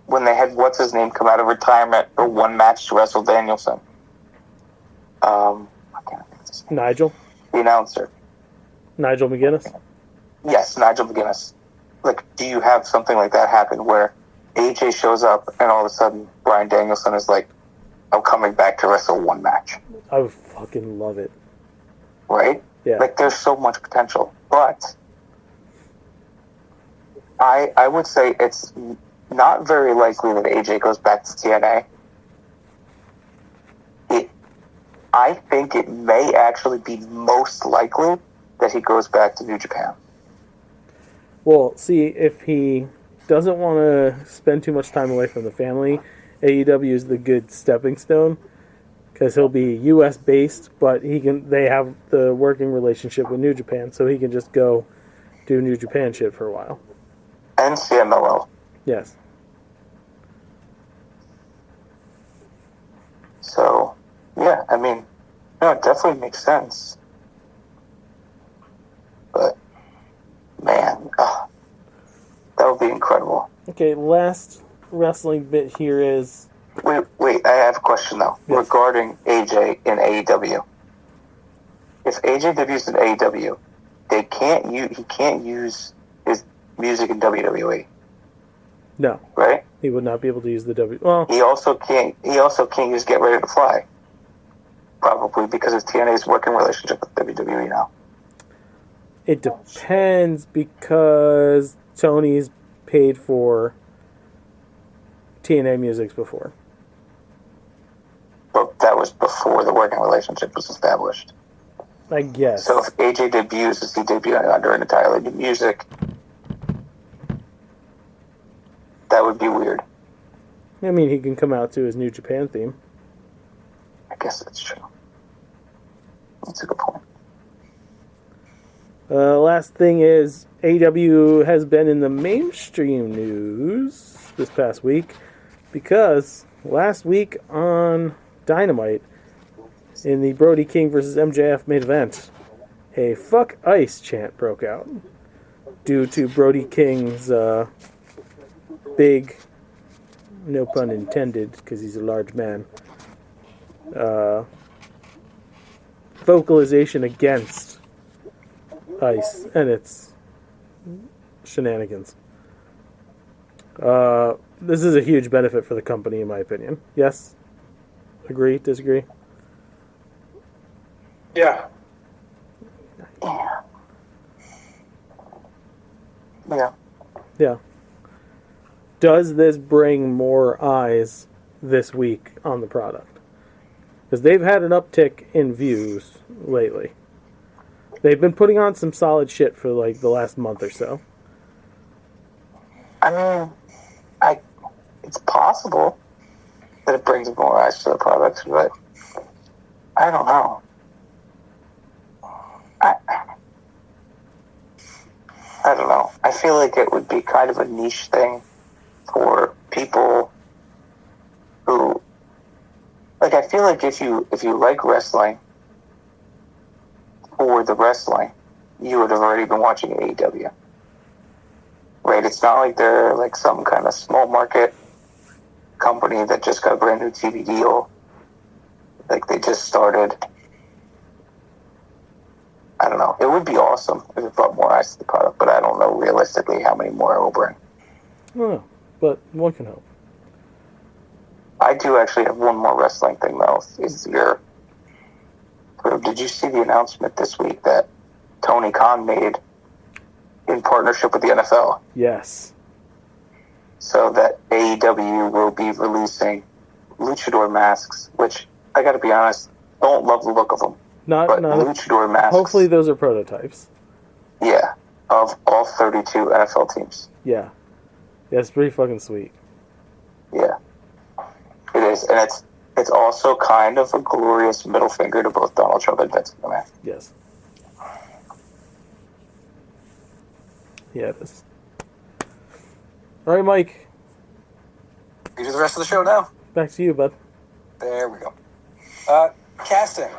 when they had what's-his-name come out of retirement for one match to wrestle Danielson? I can't think of his name. Nigel? The announcer. Nigel McGuinness? Yes, Nigel McGuinness. Like, do you have something like that happen where AJ shows up and all of a sudden Bryan Danielson is like, I'm coming back to wrestle one match? I would fucking love it. Right? Yeah. Like, there's so much potential. But I would say it's not very likely that AJ goes back to TNA. I think it may actually be most likely that he goes back to New Japan. Well, see, if he doesn't want to spend too much time away from the family, AEW is the good stepping stone, because he'll be U.S. based, but they have the working relationship with New Japan, so he can just go do New Japan shit for a while. And CMLL. Yes. So, yeah, I mean, no, it definitely makes sense. But, man, that would be incredible. Okay, last wrestling bit here is... Wait, I have a question, though, regarding AJ in AEW. If AJ debuts in AEW, he can't use his music in WWE. No. Right? He would not be able to use the W... Well... He also can't use Get Ready to Fly. Probably because of TNA's working relationship with WWE now. It depends, because Tony's paid for TNA musics before. But that was before the working relationship was established. I guess. So if AJ debuts, is he debuting under an entirely new music? That would be weird. I mean, he can come out to his New Japan theme. I guess that's true. That's a good point. Last thing is, AEW has been in the mainstream news this past week because last week on Dynamite, in the Brody King versus MJF main event, a "fuck Ice" chant broke out due to Brody King's big, no pun intended, because he's a large man, vocalization against Ice and its shenanigans. This is a huge benefit for the company, in my opinion. Yes? Agree? Disagree? Yeah. Yeah. Yeah. Yeah. Does this bring more eyes this week on the product? Because they've had an uptick in views lately. They've been putting on some solid shit for like the last month or so. I mean, it's possible that it brings more eyes to the product, but I don't know. I don't know. I feel like it would be kind of a niche thing for people who, like, I feel like if you like wrestling for the wrestling, you would have already been watching AEW. Right? It's not like they're like some kind of small market company that just got a brand new TV deal. Like, they just started. I don't know. It would be awesome if it brought more eyes to the product, but I don't know realistically how many more it will bring. Oh, but one can hope. I do actually have one more wrestling thing, though. Did you see the announcement this week that Tony Khan made in partnership with the NFL? Yes. So that AEW will be releasing luchador masks, which, I gotta be honest, don't love the look of them. Not luchador masks. Hopefully those are prototypes. Yeah, of all 32 NFL teams. Yeah. Yeah, it's pretty fucking sweet. Yeah, it is, and it's also kind of a glorious middle finger to both Donald Trump and Vince McMahon. Yes. Yeah, it is. All right, Mike. We do the rest of the show now. Back to you, bud. There we go. Casting.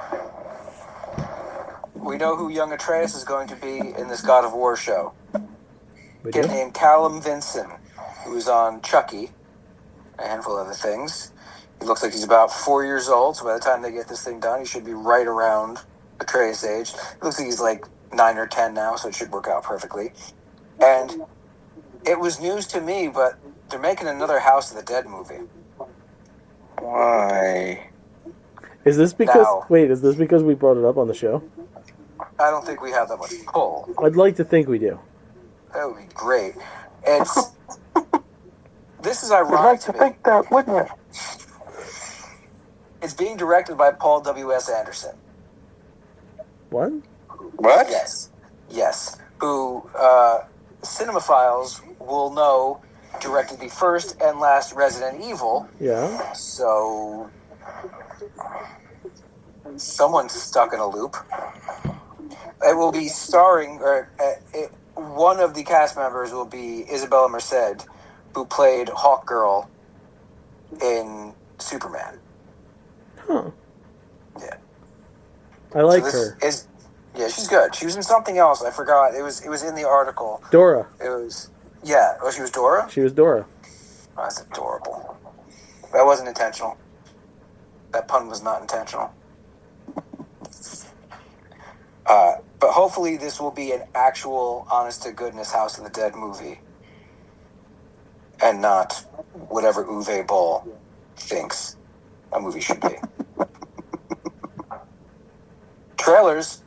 We know who young Atreus is going to be in this God of War show. We Kid do? named Callum Vinson, who is on Chucky, a handful of other things. He looks like he's about 4 years old, so by the time they get this thing done, he should be right around Atreus' age. It looks like he's like 9 or 10 now, so it should work out perfectly. And it was news to me, but they're making another House of the Dead movie. Why? Is this because... Now- Wait, is this because we brought it up on the show? I don't think we have that much pull. I'd like to think we do. That would be great. It's... This is You'd ironic like to to me. think that, wouldn't you? It's being directed by Paul W.S. Anderson. What? What? Yes. Who, cinemaphiles will know directed the first and last Resident Evil. Yeah? So, someone's stuck in a loop. It will be starring, one of the cast members will be Isabella Merced, who played Hawkgirl in Superman. Huh. Yeah. I like So her. Yeah, she's good. She was in something else. I forgot. It was in the article. Dora. It was, yeah. Oh, she was Dora? She was Dora. Oh, that's adorable. That wasn't intentional. That pun was not intentional. But hopefully this will be an actual, honest-to-goodness House of the Dead movie. And not whatever Uwe Boll thinks a movie should be. Trailers.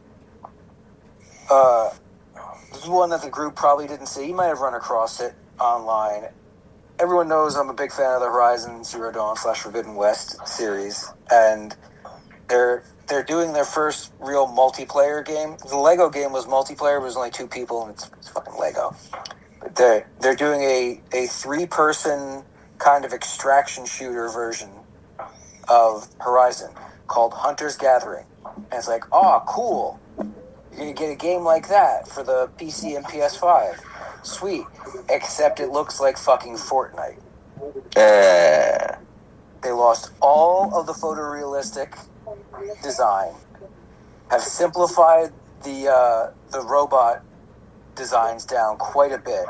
This is one that the group probably didn't see. You might have run across it. online. Everyone knows I'm a big fan of the Horizon Zero Dawn / Forbidden West series, and they're doing their first real multiplayer game. The Lego game was multiplayer, but it was only 2 people, and it's fucking Lego. But they're doing a 3-person kind of extraction shooter version of Horizon called Hunter's Gathering. And it's like, oh, cool. You're going to get a game like that for the PC and PS5. Sweet. Except it looks like fucking Fortnite. They lost all of the photorealistic design, have simplified the robot designs down quite a bit,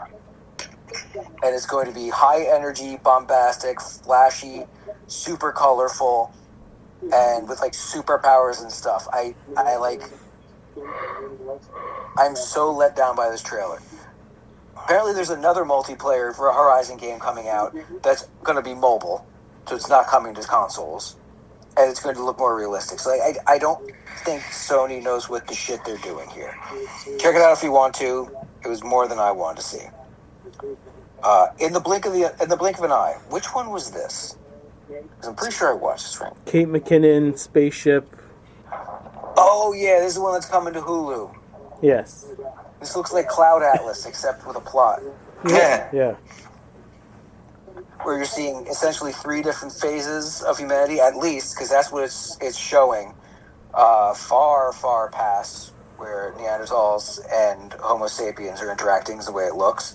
and it's going to be high energy, bombastic, flashy, super colorful, and with like superpowers and stuff. I'm so let down by this trailer. Apparently there's another multiplayer for a Horizon game coming out that's going to be mobile, so it's not coming to consoles, and it's going to look more realistic. So I don't think Sony knows what the shit they're doing here. Check it out if you want to. It was more than I wanted to see. In the blink of an eye, which one was this? 'Cause I'm pretty sure I watched this one. Kate McKinnon, Spaceship. Oh yeah, this is the one that's coming to Hulu. Yes. This looks like Cloud Atlas, except with a plot. Yeah. Where you're seeing essentially 3 different phases of humanity, at least, because that's what it's showing. Far, far past where Neanderthals and Homo sapiens are interacting is the way it looks.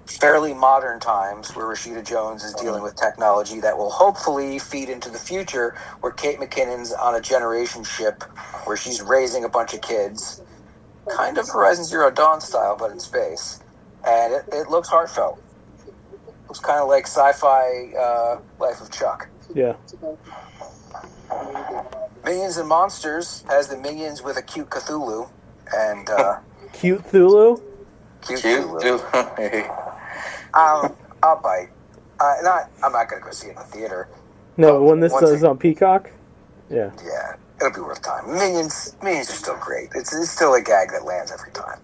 Fairly modern times where Rashida Jones is dealing with technology that will hopefully feed into the future, where Kate McKinnon's on a generation ship where she's raising a bunch of kids. Kind of Horizon Zero Dawn style, but in space. And it looks heartfelt. Looks kind of like sci-fi Life of Chuck. Yeah. Minions and Monsters has the minions with a cute Cthulhu. And, Cute Thulu? cute Cthulhu. I'll bite. I'm not going to go see it in the theater. No, when this Once is on Peacock? Yeah. Yeah, it'll be worth time. Minions are still great. It's still a gag that lands every time.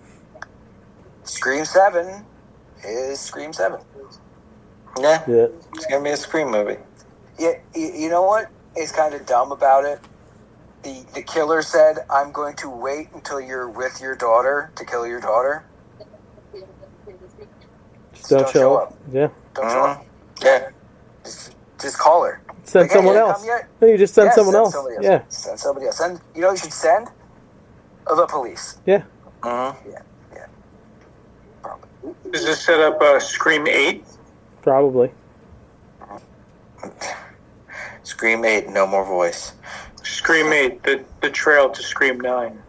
Scream 7 is Scream 7. Yeah, Yeah. it's gonna be a Scream movie. Yeah, you know what is kind of dumb about it? The killer said, "I'm going to wait until you're with your daughter to kill your daughter." Just don't show up. Yeah. Don't show up. Yeah. Just call her. Send Like, hey, someone you else. come yet? No, you just send Yeah, someone else. somebody else. Yeah. Send somebody else. You know who you should send? The police. Yeah. Yeah. Probably. Does this set up Scream 8? Probably. Scream 8, no more voice. Scream 8, the trail to Scream 9.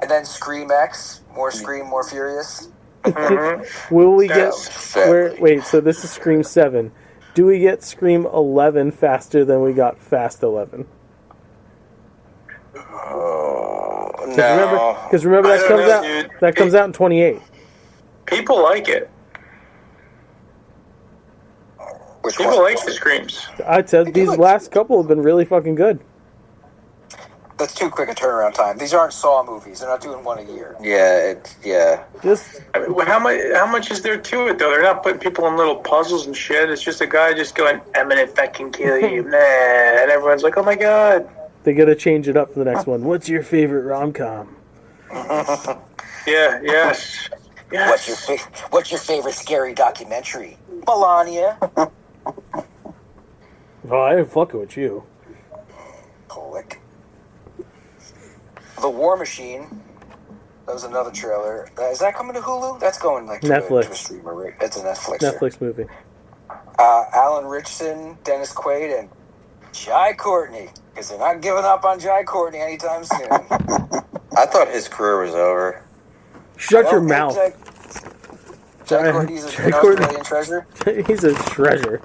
And then Scream X, more Scream, more Furious. Mm-hmm. Will we get... Yes. Wait, so this is Scream 7. Do we get Scream 11 faster than we got Fast 11? Oh, no. Because remember I that don't comes know, out. dude. That comes out in 28. People like it. Which People one? like the Screams. I said these last couple have been really fucking good. That's too quick a turnaround time. These aren't Saw movies. They're not doing one a year. Yeah. Just I mean, how much is there to it, though? They're not putting people in little puzzles and shit. It's just a guy just going, I'm gonna fucking kill you. Nah. And everyone's like, oh my god. they gotta change it up for the next one. What's your favorite rom-com? Yeah, yes. What's your favorite scary documentary? Melania. Oh, I ain't fucking with you. Click. The War Machine. That was another trailer. Is that coming to Hulu? That's going like to Netflix. To a streamer, right? That's a Netflix. Netflix movie. Alan Richardson, Dennis Quaid, and Jai Courtney. Because they're not giving up on Jai Courtney anytime soon. I thought his career was over. Shut your mouth. Jai Courtney's Jai an Courtney. Australian treasure. He's a treasure.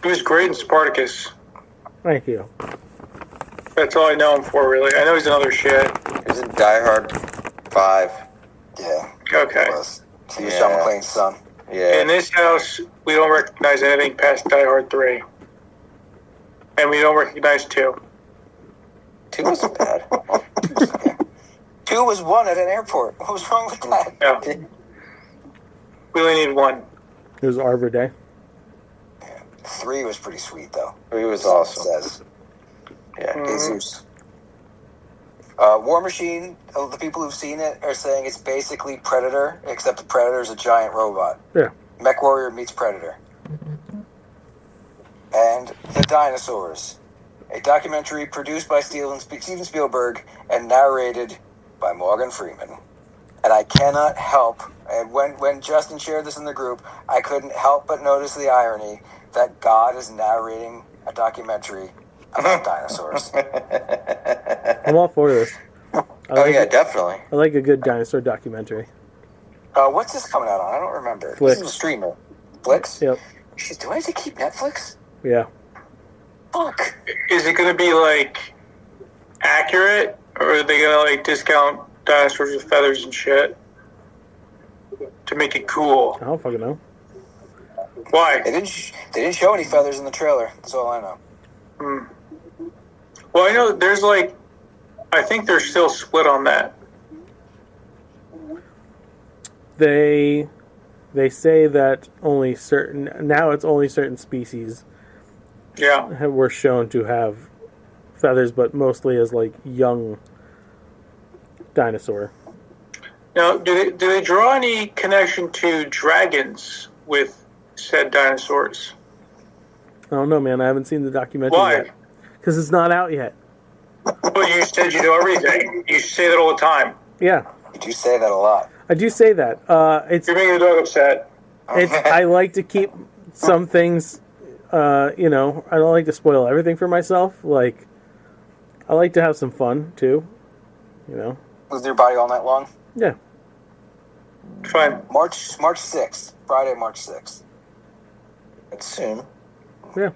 He was great in Spartacus. Thank you. That's all I know him for, really. I know he's in other shit. He was in Die Hard 5. Yeah. Okay. He was Yeah. John McClane's son. Yeah. In this house, we don't recognize anything past Die Hard 3. And we don't recognize 2. 2 wasn't bad. 2 2 was 1 at an airport. What was wrong with that? Yeah. We only need 1. It was Arbor Day. 3 was pretty sweet, though. 3 was It awesome. says. Yeah. Jesus. War Machine, the people who've seen it are saying it's basically Predator, except the Predator's a giant robot. Yeah. Mech Warrior meets Predator. And The Dinosaurs, a documentary produced by Steven Spielberg and narrated by Morgan Freeman. And I cannot help, and when Justin shared this in the group, I couldn't help but notice the irony that God is narrating a documentary about dinosaurs. I'm all for this. Definitely. I like a good dinosaur documentary. What's this coming out on? I don't remember. Flix. This is a streamer. Flix? Yep. Jeez, do I have to keep Netflix? Yeah. Fuck. Is it going to be, like, accurate? Or are they going to, like, discount dinosaurs with feathers and shit? To make it cool. I don't fucking know. Why? They didn't show any feathers in the trailer. That's all I know. Well, I know there's, like, I think they're still split on that. They say that only certain species Yeah. were shown to have feathers, but mostly as like young dinosaur. Now, do they draw any connection to dragons with said dinosaurs? I don't know, man. I haven't seen the documentary Why? yet. Because it's not out yet. Well, you said you know everything. You say that all the time. Yeah, You do say that a lot. I do say that. It's You're making the dog upset. I like to keep some things. I don't like to spoil everything for myself. Like, I like to have some fun too. Move your body all night long. Yeah. Fine. March 6th. Friday, March 6th. It's soon. Yeah.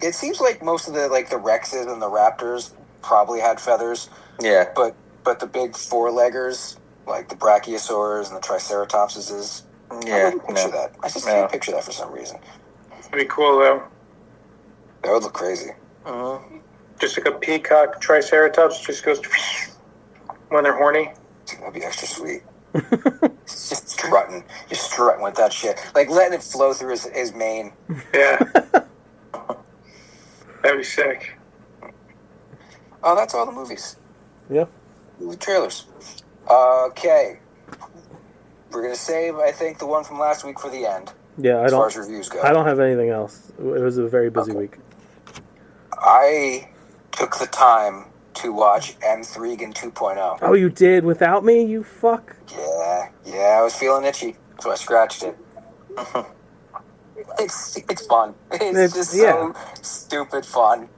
It seems like most of the Rexes and the Raptors probably had feathers, Yeah. but the big four-leggers, like the Brachiosaurs and the Triceratopses, I would picture that. I just can't picture that for some reason. That'd be cool, though. That would look crazy. Just like a peacock triceratops just goes when they're horny. That'd be extra sweet. Just strutting with that shit, like letting it flow through his mane. Yeah. That'd be sick. Oh, that's all the movies. Yeah. The trailers. Okay. We're gonna save, I think, the one from last week for the end. Yeah. As far as reviews go. I don't have anything else. It was a very busy week. I took the time to watch M3gan 2.0. Oh, you did without me? You fuck. Yeah, I was feeling itchy, so I scratched it. It's fun. It's just so stupid fun.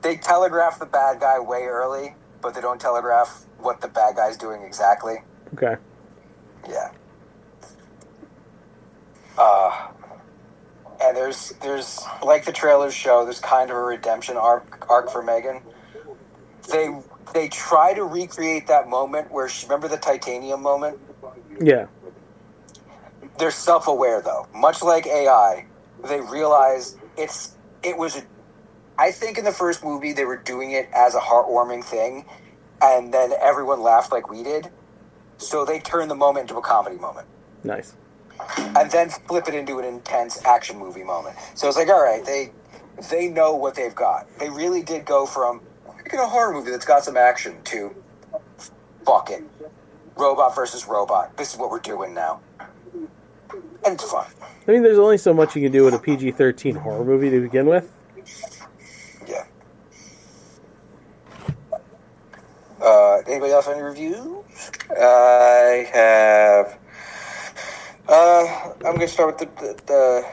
They telegraph the bad guy way early, but they don't telegraph what the bad guy's doing exactly. Okay. Yeah. And there's like the trailers show, there's kind of a redemption arc for Megan. They try to recreate that moment where remember the titanium moment? Yeah. They're self-aware though. Much like AI, they realize I think in the first movie they were doing it as a heartwarming thing, and then everyone laughed like we did. So they turned the moment into a comedy moment. Nice. And then flip it into an intense action movie moment. So it's like, all right, they know what they've got. They really did go from making a horror movie that's got some action to fuck it. Robot versus robot. This is what we're doing now. And it's fun. I mean, there's only so much you can do with a PG-13 horror movie to begin with. Yeah. Anybody else have any reviews? I have. I'm going to start with the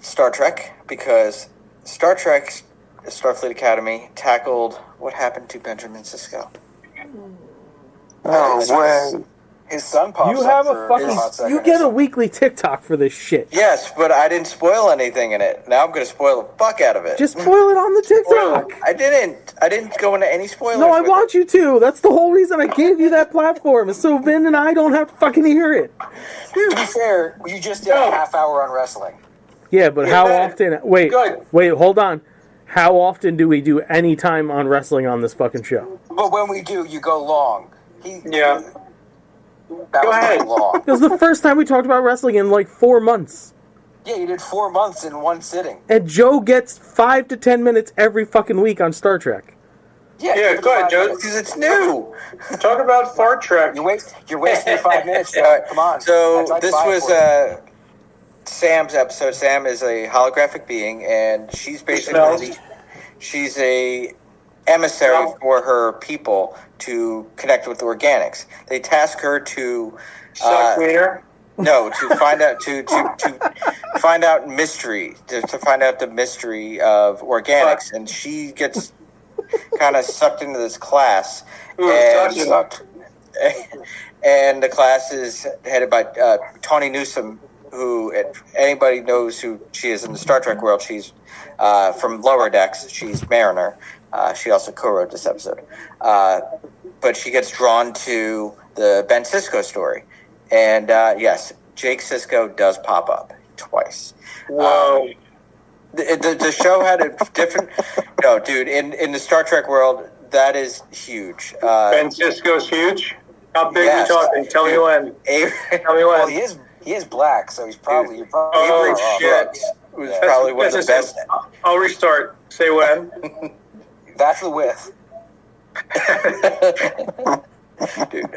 Star Trek, because Star Trek Starfleet Academy tackled what happened to Benjamin Sisko. No way. His son pops You up have for a hot fucking. second You or get a something. weekly TikTok for this shit. Yes, but I didn't spoil anything in it. Now I'm going to spoil the fuck out of it. Just spoil it on the TikTok. I didn't go into any spoilers. No, I with want you to. That's the whole reason I gave you that platform, is so Vin and I don't have to fucking hear it. To be fair, you just did a half hour on wrestling. Yeah, but how man. often? Wait, Good. wait, hold on. how often do we do any time on wrestling on this fucking show? But when we do, you go long. Yeah. That Go was ahead. pretty long. It was the first time we talked about wrestling in like 4 months. Yeah, you did 4 months in one sitting. And Joe gets 5 to 10 minutes every fucking week on Star Trek. Yeah, Yeah, give it go ahead, 5 Joe. minutes. Because it's new. Talk about Fart Trek. You're wasting your 5 minutes, Joe. All right, Come on. So That's like this 5 was for you. Sam's episode. Sam is a holographic being, and she's basically she's a emissary for her people to connect with the organics. They task her to Suck wiener. no to find out to find out mystery to find out the mystery of organics, and she gets kind of sucked into this class. Ooh, And- sucked. and the class is headed by Tawny Newsome, who, if anybody knows who she is in the Star Trek world, she's from Lower Decks. She's Mariner. She also co-wrote this episode. But she gets drawn to the Ben Sisko story. And yes, Jake Sisko does pop up twice. Whoa. The show had a different... No, dude, in the Star Trek world, that is huge. Ben Sisko's huge. How big yes. are we talking? Tell me when. Tell me Well, when. he is black, so you're probably Avery Oh, shit. Brooks was probably one of the best. I'll restart. Say when. That's the width. Dude,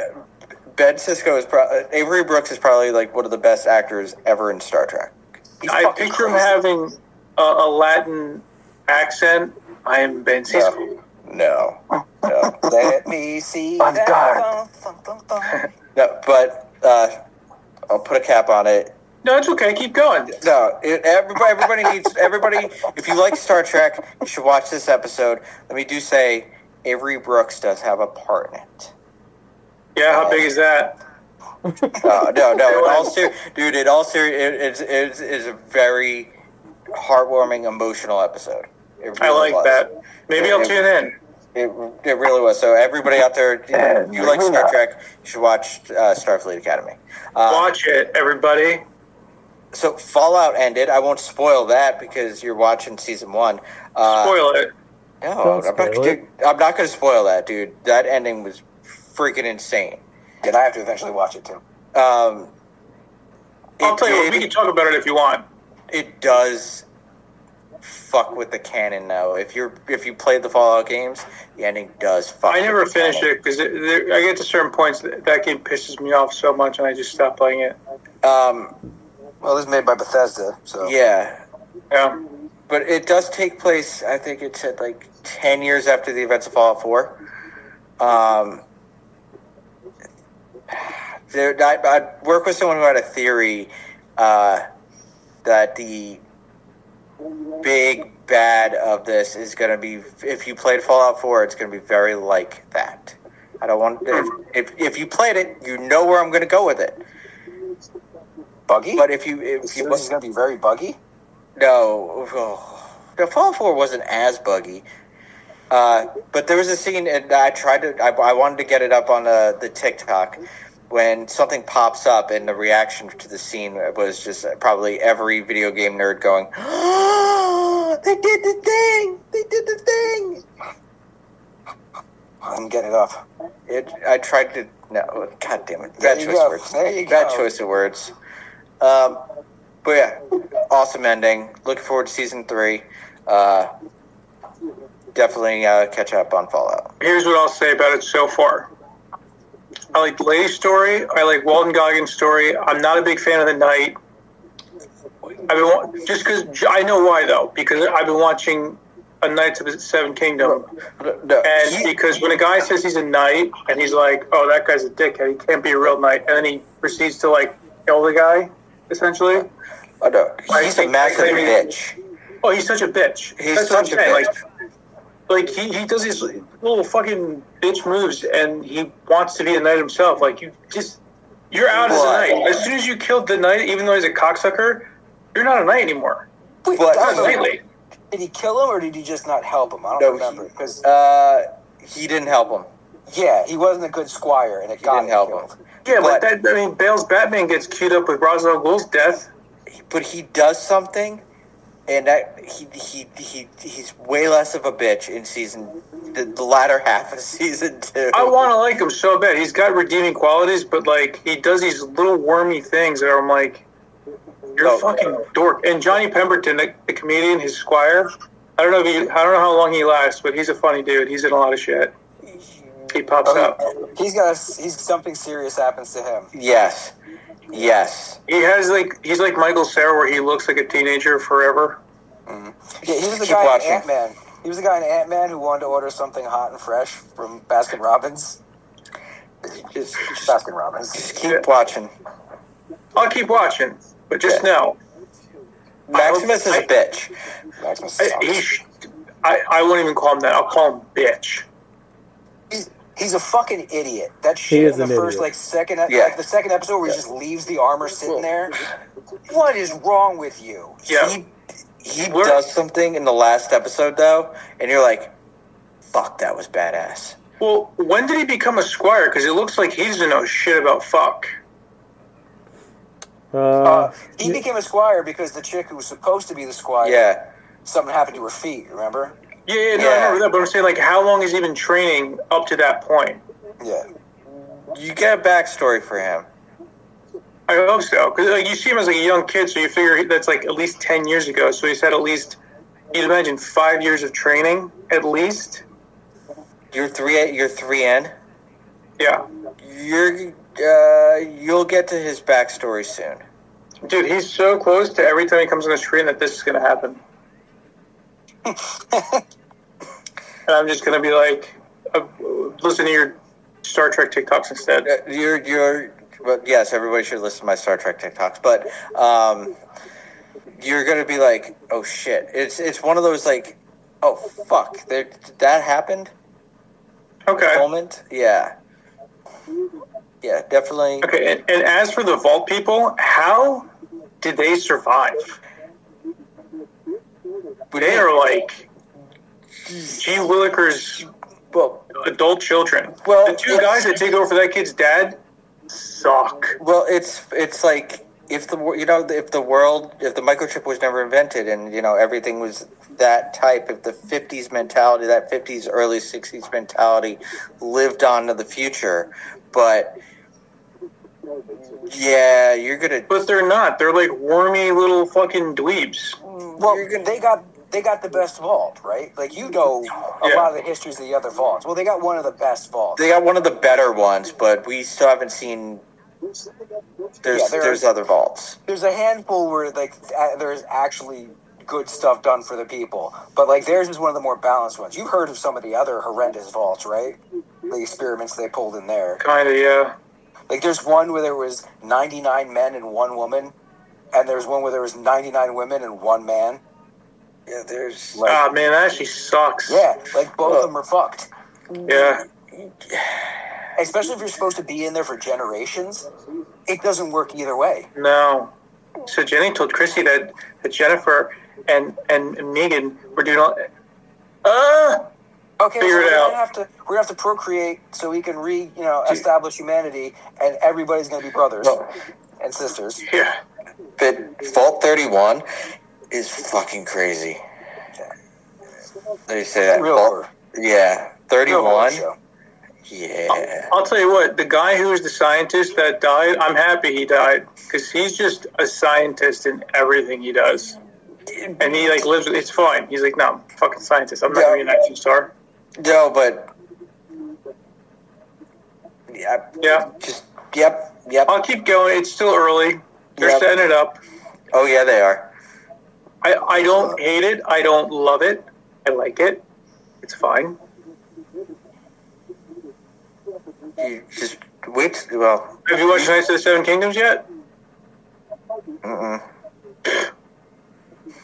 Ben Sisko is Avery Brooks is probably like one of the best actors ever in Star Trek. He's I fucking picture him crazy. having a Latin accent. I am Ben Sisko. No. Let me see On that. guard. No, but I'll put a cap on it. No, it's okay. Keep going. No, everybody needs everybody. If you like Star Trek, you should watch this episode. Let me do say, Avery Brooks does have a part in it. Yeah, how big is that? No. In all dude, in all serious, it's a very heartwarming, emotional episode. It I really like was. that. Maybe I'll tune in. It really was. So everybody out there, if you like Star Trek, you should watch Starfleet Academy. Watch it, everybody. So Fallout ended. I won't spoil that because you're watching season 1. Spoil it. No, Don't spoil it. I'm not going to spoil that, dude. That ending was freaking insane. And I have to eventually watch it too. I'll tell you what, we can talk about it if you want. It does fuck with the canon now. If you played the Fallout games, the ending does fuck. I never with the finished canon. it because I get to certain points that game pisses me off so much, and I just stop playing it. Well, this is made by Bethesda, so Yeah, Yeah. but it does take place. I think it said like 10 years after the events of Fallout 4. I work with someone who had a theory that the big bad of this is going to be, if you played Fallout 4, it's going to be very like that. I don't want if you played it, you know where I'm going to go with it. buggy. But if you This is going to be very buggy. no, Fallout 4 wasn't as buggy. But there was a scene, and I wanted to get it up on the TikTok, when something pops up, and the reaction to the scene was just probably every video game nerd going, "Oh, they did the thing! They did the thing!" I'm getting it up. I tried to. No, God damn it! There Bad you choice go. of words. There you Bad go. choice of words. But yeah, awesome ending. Looking forward to season 3. Definitely catch up on Fallout. Here's what I'll say about it so far. I like the Lady's story. I like Walton Goggins' story. I'm not a big fan of the Knight. Just because I know why though, because I've been watching A Knights of the Seven Kingdom, No, and because when a guy says he's a knight and he's like, "Oh, that guy's a dickhead. He can't be a real knight," and then he proceeds to like kill the guy, essentially. no, he's a massive bitch. Oh, he's such a bitch. He's That's what I'm such a saying. bitch. Like he does these little fucking bitch moves, and he wants to be a knight himself. Like you're out as a What? knight. As soon as you killed the knight, even though he's a cocksucker, you're not a knight anymore. Wait, But- Not knightly. did he kill him or did he just not help him? I don't No, remember. Because he didn't help him. yeah, he wasn't a good squire, and it He got didn't help killed. him. Yeah, But- Bale's Batman gets queued up with Ra's al Ghul's death. But he does something and that he's way less of a bitch in the latter half of season 2. I want to like him so bad. He's got redeeming qualities, but like he does these little wormy things that I'm like, you're a fucking dork. And Johnny Pemberton, the comedian, his squire. I don't know how long he lasts, but he's a funny dude. He's in a lot of shit. He pops up. He's something serious happens to him. Yes. He's like Michael Cera, where he looks like a teenager forever. Mm-hmm. Yeah, he was the Keep guy watching. in Ant-Man. He was the guy in Ant-Man who wanted to order something hot and fresh from Baskin Robbins. Just Baskin Robbins. keep watching. I'll keep watching, but just know. Maximus is a bitch. Maximus sucks. I won't even call him that. I'll call him bitch. He's a fucking idiot. That He shit is in the an first idiot. the second episode where he just leaves the armor sitting there. What is wrong with you? Yeah. He does something in the last episode though, and you're like, "Fuck, that was badass." Well, when did he become a squire? Because it looks like he doesn't know shit about fuck. He became a squire because the chick who was supposed to be the squire, Yeah. something happened to her feet. Remember? Yeah, I Yeah. remember that. But I'm saying, like, how long has he been training up to that point? Yeah. You get a backstory for him. I hope so. Because like, you see him as like a young kid, so you figure that's like at least 10 years ago. So he's had at least, you'd imagine, 5 years of training, at least. You're three in. Yeah. You'll get to his backstory soon. Dude, he's so close to every time he comes on the screen that this is going to happen. And I'm just going to be like, listen to your Star Trek TikToks instead. But yes, everybody should listen to my Star Trek TikToks. But you're gonna be like, oh shit! It's one of those like, oh fuck, that happened. Okay. Moment, yeah, definitely. Okay, and as for the Vault people, how did they survive? They are like G. Willikers' adult children. Well, the two guys that take over for that kid's dad suck. Well, it's like if the microchip was never invented and everything was that type, if the 50s mentality, that 50s early 60s mentality lived on to the future, but yeah, you're gonna. But they're not. They're like wormy little fucking dweebs. Well, they got the best vault, right? Like a lot of the histories of the other vaults. Well, they got one of the best vaults. They got one of the better ones, but we still haven't seen. There's other vaults. There's a handful where there's actually good stuff done for the people, but like theirs is one of the more balanced ones. You've heard of some of the other horrendous vaults, right? The experiments they pulled in there. Kinda, yeah. Like there's one where there was 99 men and 1 woman, and there's one where there was 99 women and 1 man. Yeah, there's. Man, that actually sucks. Yeah, like both of them are fucked. Yeah. Especially if you're supposed to be in there for generations, it doesn't work either way. No. So Jenny told Chrissy that Jennifer and Megan were doing all. Okay, Figure it out. we're gonna have to procreate so we can establish humanity, and everybody's gonna be brothers and sisters. Yeah. But Vault 31 is fucking crazy. They say that. Real horror. Yeah, Real horror 31. show. Yeah. I'll tell you what, the guy who was the scientist that died, I'm happy he died, because he's just a scientist in everything he does. And he lives with, it's fine. He's like, no, I'm a fucking scientist. I'm not going to be an action star. No, but Yeah. Yep. I'll keep going. It's still early. They're setting it up. Oh yeah, they are. I don't hate it. I don't love it. I like it. It's fine. You just wait. Well, Have you watched Knights of the Seven Kingdoms yet? mm-mm.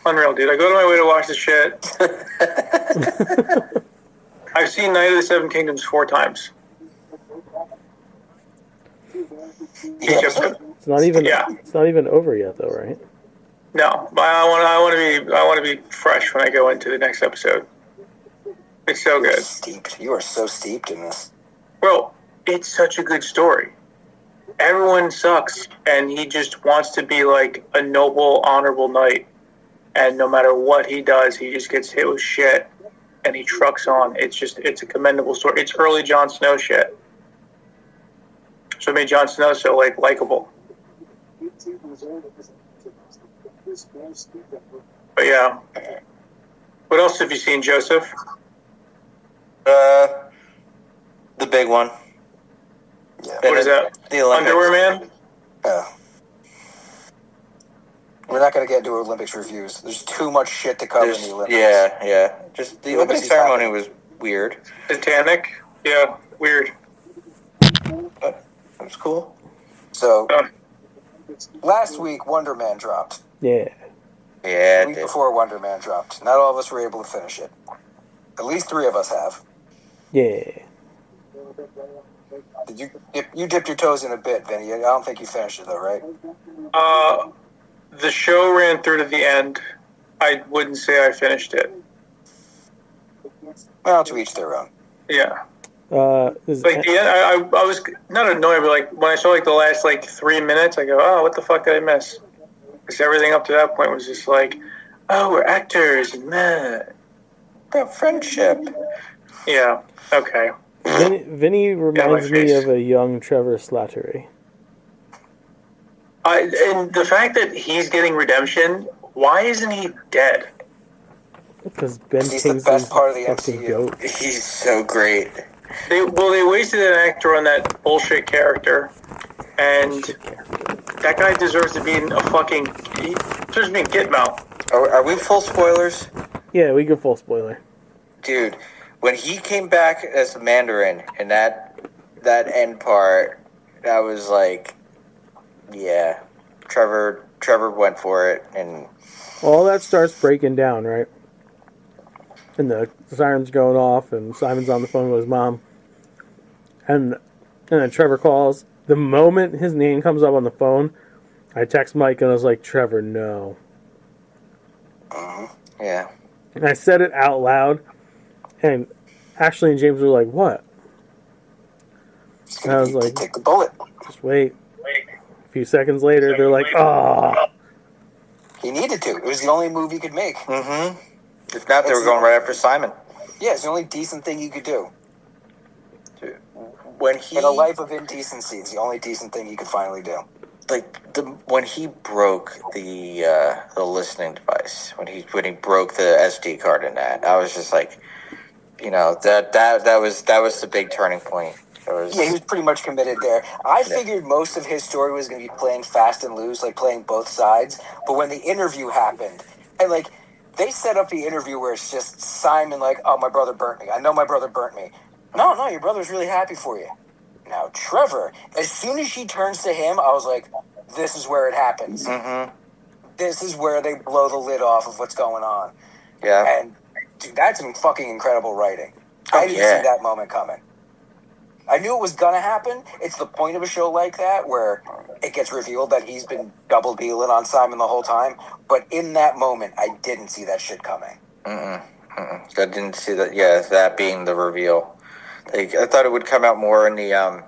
Unreal, dude. I go to my way to watch the shit. I've seen Knight of the Seven Kingdoms 4 times. It's not even. Yeah. It's not even over yet, though, right? No, but I want to be fresh when I go into the next episode. It's so good. Steeped. You are so steeped in this. Bro, it's such a good story. Everyone sucks, and he just wants to be like a noble, honorable knight. and no matter what he does, he just gets hit with shit, and he trucks on. It's a commendable story. It's early Jon Snow shit. So it made Jon Snow so likable. But yeah. What else have you seen, Joseph? The big one. Yeah. What is that? The Olympics. Underwear Man? We're not going to get into Olympics reviews. There's too much shit to cover in the Olympics. Yeah. Just the Olympic Olympics ceremony happening. was weird. Titanic? Yeah, weird. But it was cool. So, Oh. last week, Wonder Man dropped. Yeah. Yeah, The it week did. before Wonder Man dropped. Not all of us were able to finish it. At least 3 of us have. Yeah. Did you dipped your toes in a bit, Vinny? I don't think you finished it though, right? The show ran through to the end. I wouldn't say I finished it. Well, to each their own. Yeah. Is Like the end, I was not annoyed, but like when I saw the last 3 minutes, I go, oh, what the fuck did I miss? Because everything up to that point was just like, oh, we're actors and meh. About friendship. Yeah. Okay. Vinny reminds me face. of a young Trevor Slattery. And the fact that he's getting redemption, why isn't he dead? Because Ben He's the Kingsley's best part of the fucking MCU. goat. He's so great. They wasted an actor on that bullshit character, and that guy deserves to be in a fucking. He deserves to be in Gitmo. Are we full spoilers? Yeah, we go full spoiler. Dude, when he came back as Mandarin in that end part, I was like, yeah, Trevor went for it, and All that starts breaking down, right? And the siren's going off, and Simon's on the phone with his mom. And then Trevor calls. The moment his name comes up on the phone, I text Mike and I was like, Trevor, no. yeah. And I said it out loud, and Ashley and James were like, what? He's I was gonna like- take the bullet. Just wait. A few seconds later, they're like, oh. He needed to. It was the only move he could make. Mm-hmm. If not, they were going right after Simon. Yeah, it's the only decent thing you could do. Dude, when he In a life of indecency, it's the only decent thing you could finally do. when he broke the listening device, when he broke the SD card in that, I was just like, that was the big turning point. Yeah, he was pretty much committed there. I figured most of his story was going to be playing fast and loose, like playing both sides. But when the interview happened, and they set up the interview where it's just Simon oh, my brother burnt me. I know my brother burnt me. No, your brother's really happy for you. Now, Trevor, as soon as she turns to him, I was like, this is where it happens. Mm-hmm. This is where they blow the lid off of what's going on. Yeah. And, dude, that's some fucking incredible writing. I didn't see that moment coming. I knew it was going to happen. It's the point of a show like that where it gets revealed that he's been double dealing on Simon the whole time. But in that moment, I didn't see that shit coming. I didn't see that. Yeah, that being the reveal. I thought it would come out more in the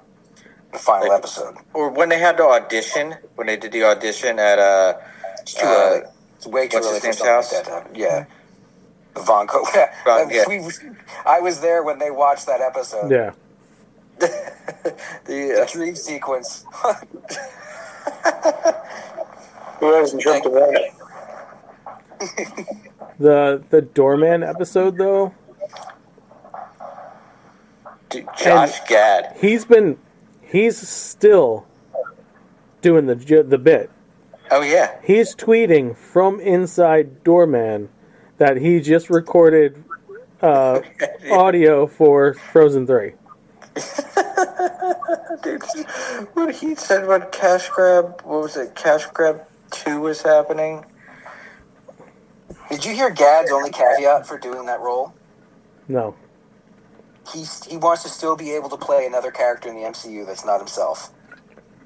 final episode. Or when they had the audition, when they did the audition at It's too early. It's way too what's early his for name's something house? like that to happen. Yeah. Von Co. Yeah. I was there when they watched that episode. Yeah. The dream sequence. Who hasn't jumped away? The Doorman episode, though, Dude, Josh Gad. he's still doing the bit. Oh yeah. He's tweeting from inside Doorman that he just recorded audio for Frozen 3. Dude, what he said about Cash Grab, what was it? Cash Grab 2 was happening. Did you hear Gad's only caveat for doing that role? No. He wants to still be able to play another character in the MCU that's not himself.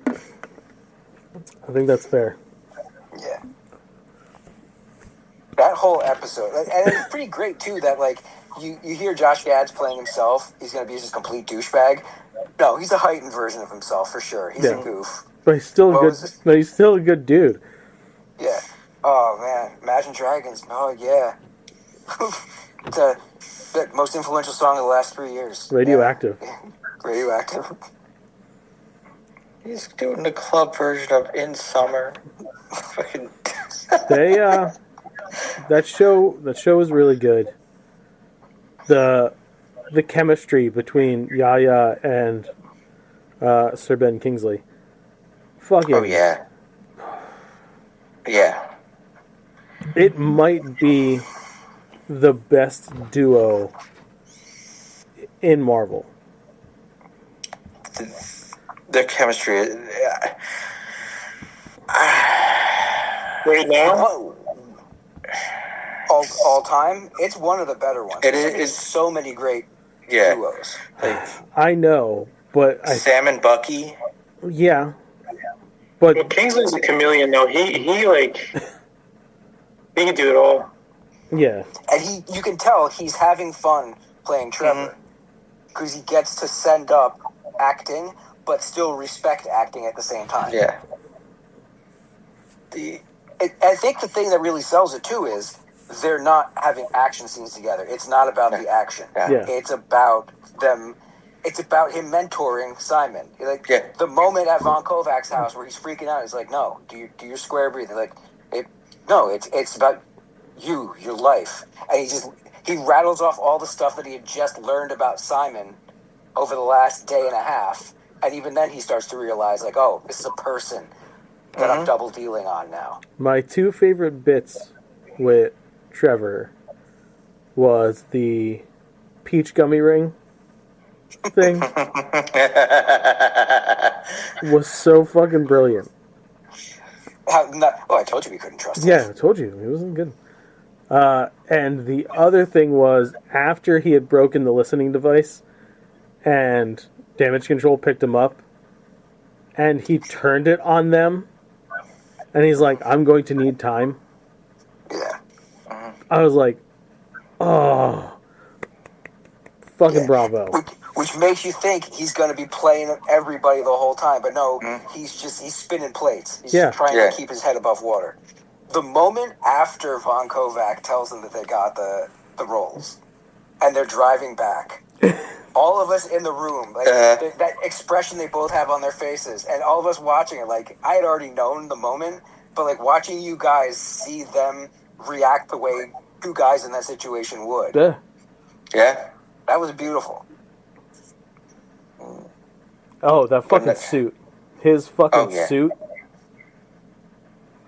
I think that's fair. Yeah. That whole episode, and it's pretty great too that you hear Josh Gad's playing himself. He's going to be this complete douchebag. No, he's a heightened version of himself for sure. He's a goof. But he's still a What good. was it? But he's still a good dude. Yeah. Oh man, Imagine Dragons. Oh yeah. It's the most influential song of the last 3 years. Radioactive. Yeah. Radioactive. He's doing the club version of In Summer. Fucking. They that show is really good. The chemistry between Yaya and Sir Ben Kingsley. Fucking. Oh yeah. Yeah. It might be the best duo in Marvel. Their chemistry. Right now, Whoa. All time, it's one of the better ones. It There's is- so many great Yeah. duos. I know, but Sam and Bucky. yeah. But well, Kingsley's a chameleon, though. He can do it all. yeah, And you can tell he's having fun playing Trevor because he gets to send up acting, but still respect acting at the same time. Yeah. I think the thing that really sells it too is they're not having action scenes together. It's not about the action. Yeah. It's about them. It's about him mentoring Simon. Like the moment at Von Kovac's house where he's freaking out, he's like, "No, do your square breathing." Like, it's about you, your life, and he rattles off all the stuff that he had just learned about Simon over the last day and a half, and even then he starts to realize, like, oh, this is a person that I'm double dealing on now. my two favorite bits with Trevor was the peach gummy ring thing. Was so fucking brilliant. I told you we couldn't trust him. Yeah, I told you it wasn't good. And the other thing was after he had broken the listening device, and Damage Control picked him up, and he turned it on them, and he's like, "I'm going to need time." Yeah. I was like, "Oh, fucking bravo!" Which makes you think he's going to be playing everybody the whole time, but no, he's spinning plates. He's just trying to keep his head above water. The moment after Von Kovac tells them that they got the roles, and they're driving back, all of us in the room, like that expression they both have on their faces, and all of us watching it, like I had already known the moment, but like watching you guys see them react the way two guys in that situation would. Yeah. That was beautiful. Oh, that fucking suit. His fucking suit.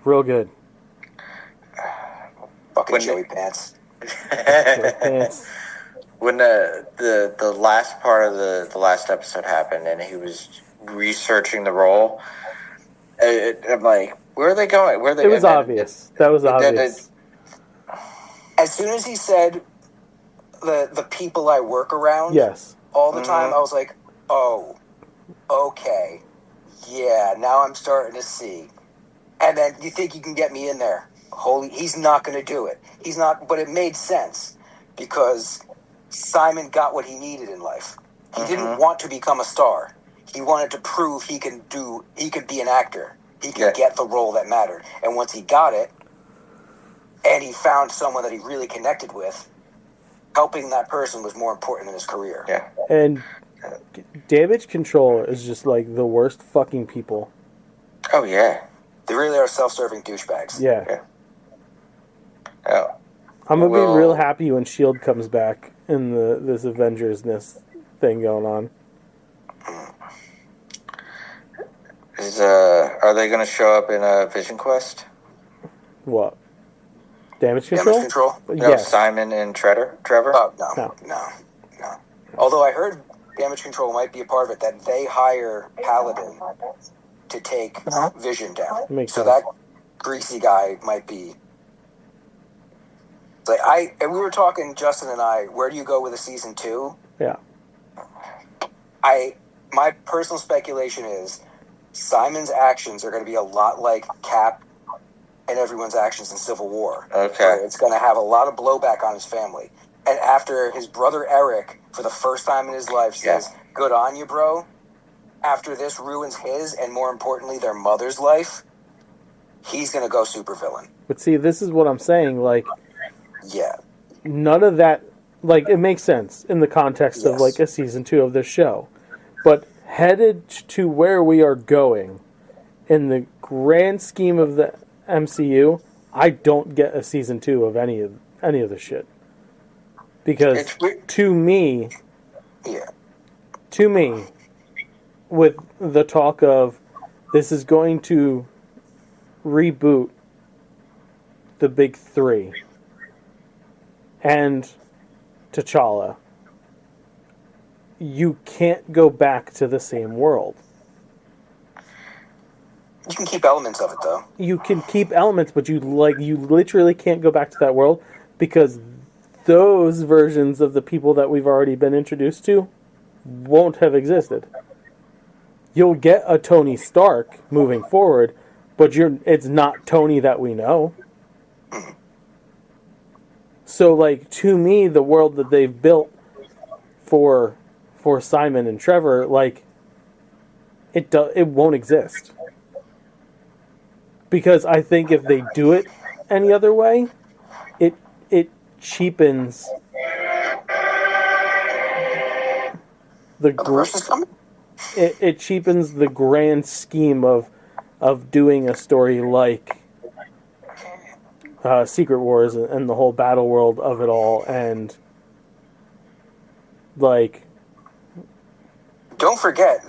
Real good. Fucking Joey Pants. When the last part of the last episode happened and he was researching the role, I'm like, where are they going? Where are they? It was obvious. That was obvious. As soon as he said the people I work around, Yes. all the time, I was like, oh, okay, yeah, now I'm starting to see. And then you think you can get me in there? He's not going to do it. He's not, but it made sense because Simon got what he needed in life. He didn't want to become a star. He wanted to prove he could be an actor. He could get the role that mattered. And once he got it, and he found someone that he really connected with, helping that person was more important than his career. Yeah. And Damage Control is just like the worst fucking people. Oh yeah. They really are self-serving douchebags. Yeah. Oh. I'm gonna be real happy when S.H.I.E.L.D. comes back in this Avengers-ness thing going on. Are they going to show up in Vision Quest? What? Damage Control? Damage Control? No, Yes. Simon and Trevor? Oh, no. Although I heard Damage Control might be a part of it, that they hire Paladin to take Vision down. Makes so sense. that greasy guy might be... Like and we were talking, Justin and I, where do you go with a season 2? Yeah. My personal speculation is Simon's actions are going to be a lot like Cap and everyone's actions in Civil War. Okay. Where it's going to have a lot of blowback on his family. And after his brother Eric, for the first time in his life, says, good on you, bro. After this ruins his, and more importantly, their mother's life, he's going to go supervillain. But see, this is what I'm saying. Like, Yeah. none of that, like, it makes sense in the context of, Yes. like, a season 2 of this show. But headed to where we are going, in the grand scheme of the MCU, I don't get a season 2 of any of the shit. Because, It's weird. to me, Yeah. with the talk of this is going to reboot the big three and T'Challa, you can't go back to the same world. You can keep elements of it, though. You can keep elements, but you literally can't go back to that world because those versions of the people that we've already been introduced to won't have existed. You'll get a Tony Stark moving forward, but it's not Tony that we know. So, like, to me, the world that they've built for Simon and Trevor, like, it won't exist. Because I think if they do it any other way, it cheapens The person's coming? it cheapens the grand scheme of doing a story like Secret Wars and the whole battle world of it all, and like, Don't forget,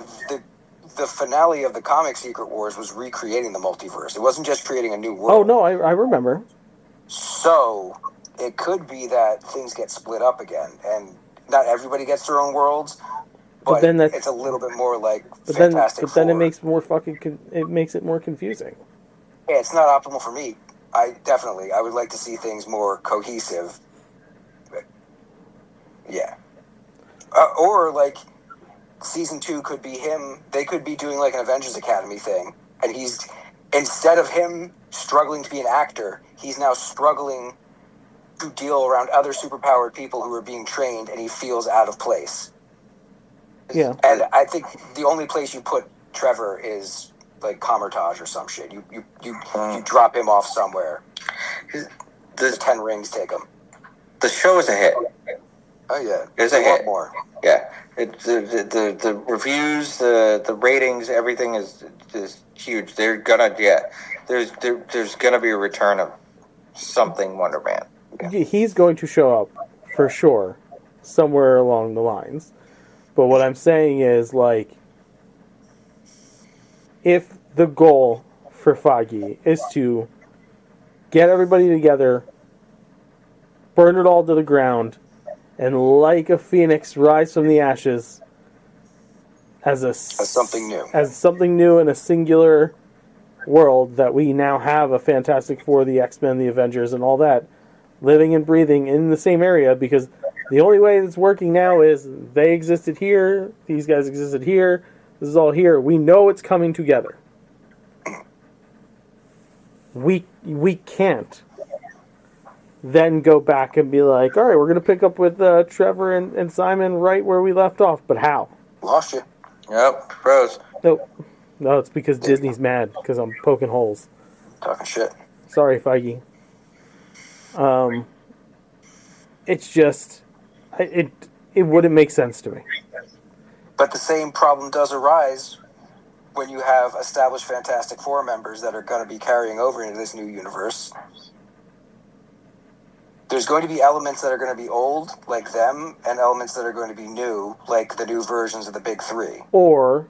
the finale of the comic Secret Wars was recreating the multiverse. It wasn't just creating a new world. oh no, I remember. So it could be that things get split up again, and not everybody gets their own worlds. But then that's- it's a little bit more like But then Fantastic it Four. makes more it makes it more confusing. Yeah, it's not optimal for me. I would like to see things more cohesive. But, yeah. Or like season 2 could be him. They could be doing like an Avengers Academy thing, and he's, instead of him struggling to be an actor, he's now struggling to deal around other superpowered people who are being trained, and he feels out of place. Yeah. And I think the only place you put Trevor is like Comertage or some shit. You drop him off somewhere. The 10 rings take him. The show is a hit. Oh yeah, It's They a want hit. more. Yeah, the reviews, the ratings, everything is huge. They're gonna there's gonna be a return of something Wonder Man. He's going to show up for sure somewhere along the lines. But what I'm saying is, like, if the goal for Feige is to get everybody together, burn it all to the ground, and like a phoenix rise from the ashes as something new. As something new in a singular world that we now have a Fantastic Four, the X-Men, the Avengers, and all that living and breathing in the same area, because the only way it's working now is they existed here, these guys existed here, this is all here. We know it's coming together. We can't then go back and be like, all right, we're going to pick up with Trevor and Simon right where we left off. But how? Lost you. Yep, pros. No, it's because Disney's mad because I'm poking holes. Talking shit. Sorry, Feige. It's just, it wouldn't make sense to me. But the same problem does arise when you have established Fantastic Four members that are going to be carrying over into this new universe. There's going to be elements that are going to be old, like them, and elements that are going to be new, like the new versions of the Big Three. Or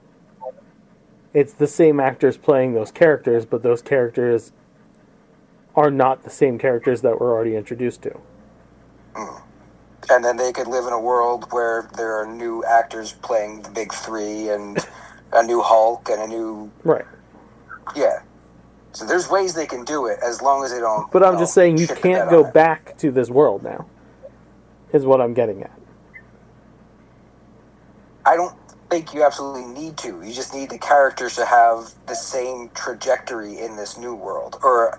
it's the same actors playing those characters, but those characters are not the same characters that we're already introduced to. And then they could live in a world where there are new actors playing the Big Three and a new Hulk and a new... Right. Yeah. So there's ways they can do it as long as they don't... But I'm just saying you shit the can't bed go on it. back to this world now, is what I'm getting at. I don't think you absolutely need to. You just need the characters to have the same trajectory in this new world, or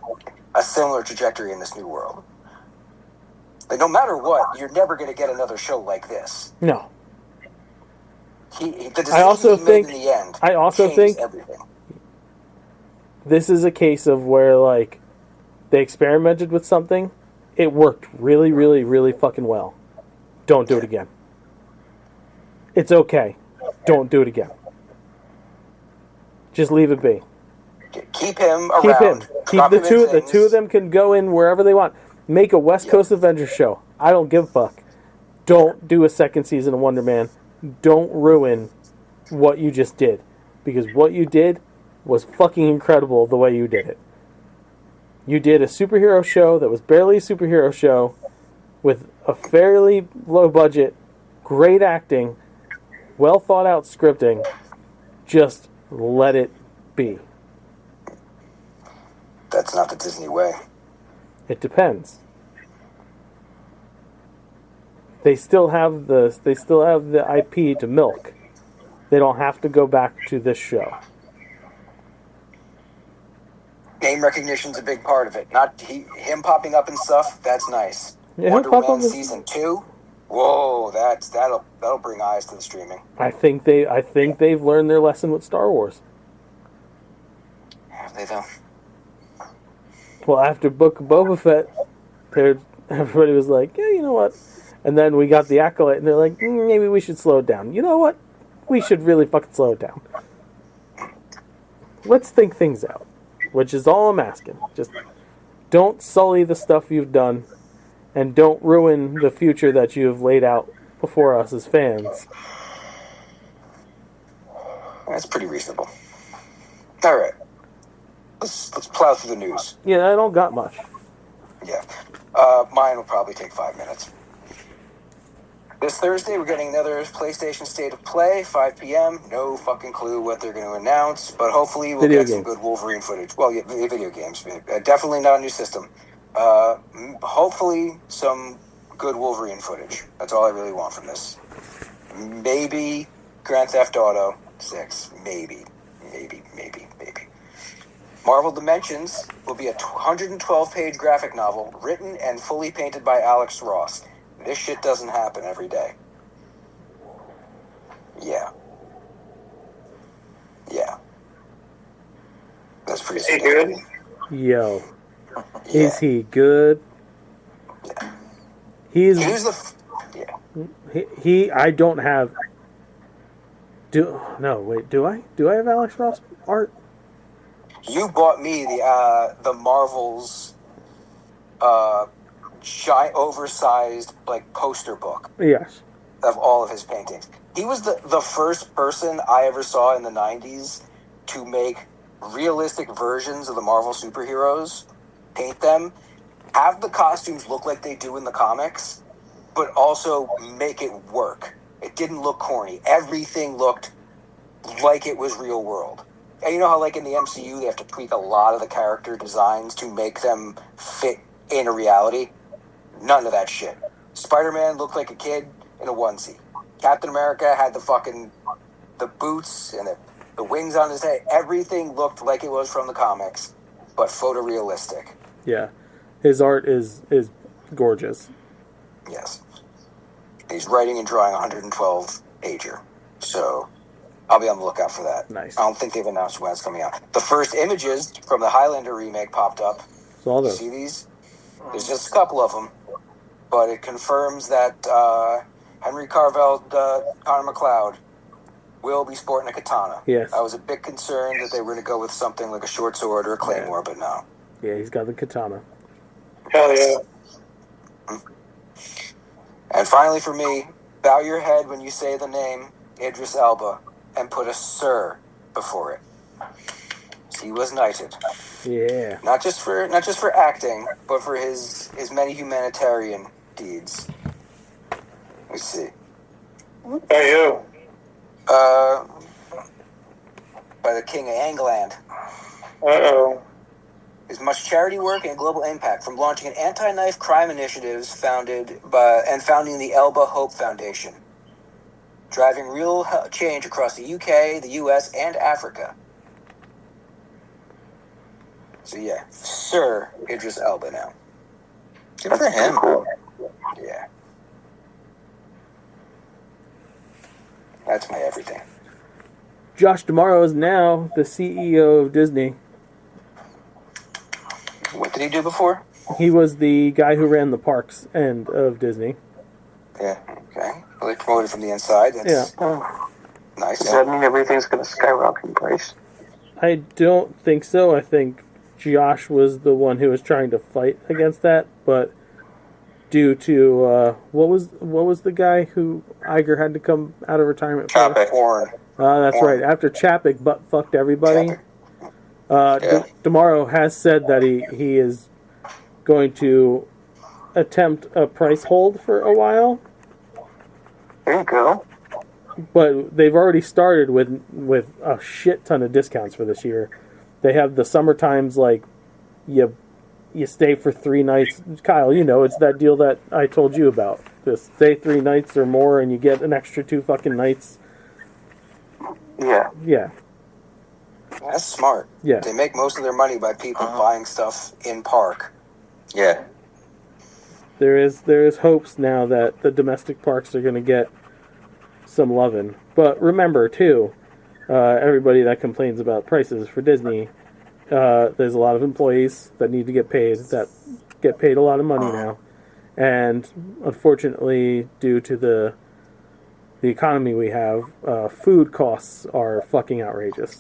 a similar trajectory in this new world. Like, no matter what, you're never going to get another show like this. No. The decision I also he made think- in the end I also changed think- everything. This is a case of where, like, they experimented with something. It worked really, really, really fucking well. Don't do it again. It's okay. Don't do it again. Just leave it be. Keep him around. Keep him. Keep drop the him in two. The things. two of them can go in wherever they want. Make a West Coast Avengers show. I don't give a fuck. Don't do a second season of Wonder Man. Don't ruin what you just did, because what you did was fucking incredible. The way you did it. You did a superhero show that was barely a superhero show, with a fairly low budget, great acting, well thought out scripting. Just let it be. That's not the Disney way. It depends. They still have the IP to milk. They don't have to go back to this show. Name recognition's a big part of it. Not him popping up and stuff. That's nice. Yeah, Wonder he'll pop Woman up in- season 2. Whoa, that'll bring eyes to the streaming. I think they've learned their lesson with Star Wars. Have they though? Well, after Book of Boba Fett, everybody was like, yeah, you know what? And then we got the Acolyte, and they're like, maybe we should slow it down. You know what? We should really fucking slow it down. Let's think things out, which is all I'm asking. Just don't sully the stuff you've done, and don't ruin the future that you have laid out before us as fans. That's pretty reasonable. All right, let's plow through the news. Yeah, I don't got much. Yeah, mine will probably take 5 minutes. This Thursday, we're getting another PlayStation State of Play, 5 p.m. No fucking clue what they're going to announce, but hopefully we'll Video get some games. good Wolverine footage. Well, yeah, video games. Definitely not a new system. Hopefully some good Wolverine footage. That's all I really want from this. Maybe Grand Theft Auto 6. Maybe. Marvel Dimensions will be a 112-page graphic novel written and fully painted by Alex Ross. This shit doesn't happen every day. Yeah. That's pretty Is he good? Yo, Yeah. is he good? He's He was the... he. I don't have. Do I have Alex Ross art? You bought me the Marvel's oversized like poster book Yes. of all of his paintings. He was the first person I ever saw in the 90s to make realistic versions of the Marvel superheroes, paint them, have the costumes look like they do in the comics, but also make it work. It didn't look corny. Everything looked like it was real world. And you know how, like, in the MCU, they have to tweak a lot of the character designs to make them fit in a reality? None of that shit. Spider-Man looked like a kid in a onesie. Captain America had the boots and the wings on his head. Everything looked like it was from the comics, but photorealistic. Yeah, his art is gorgeous. Yes. He's writing and drawing 112 ager. So I'll be on the lookout for that. Nice. I don't think they've announced when it's coming out. The first images from the Highlander remake popped up. So all You those. see these? There's just a couple of them, but it confirms that Henry Cavill, Connor McLeod, will be sporting a katana. Yes. I was a bit concerned that they were going to go with something like a short sword or a claymore, but no. Yeah, he's got the katana. Hell yeah. And finally for me, bow your head when you say the name Idris Elba and put a Sir before it. He was knighted. Yeah. Not just for acting, but for his many humanitarian deeds. Let's see. Hey, you. By the King of England. Uh-oh. His much charity work and global impact, from launching an anti-knife crime initiatives founding the Elba Hope Foundation, driving real change across the UK, the US, and Africa. So yeah, Sir Idris Elba now. Good for him. Cool. Yeah. That's my everything. Josh D'Amaro is now the CEO of Disney. What did he do before? He was the guy who ran the parks end of Disney. Yeah. Okay. Well, they promoted from the inside. That's Oh, nice. does that mean everything's going to skyrocket in price? I don't think so. I think Josh was the one who was trying to fight against that, but due to what was the guy who Iger had to come out of retirement for? Chapek. Porn. That's Warren. right. After Chapek butt fucked everybody, Chapek. Yeah. DeMauro has said that he is going to attempt a price hold for a while, There you go. but they've already started with a shit ton of discounts for this year. They have the summer times, like you stay for 3 nights. Kyle, you know, it's that deal that I told you about. Just stay 3 nights or more and you get an extra 2 fucking nights. Yeah. Yeah. That's smart. Yeah. They make most of their money by people buying stuff in park. Yeah. There is hopes now that the domestic parks are going to get some lovin'. But remember, too, everybody that complains about prices for Disney, there's a lot of employees that need to get paid, that get paid a lot of money now. And unfortunately, due to the economy we have, food costs are fucking outrageous.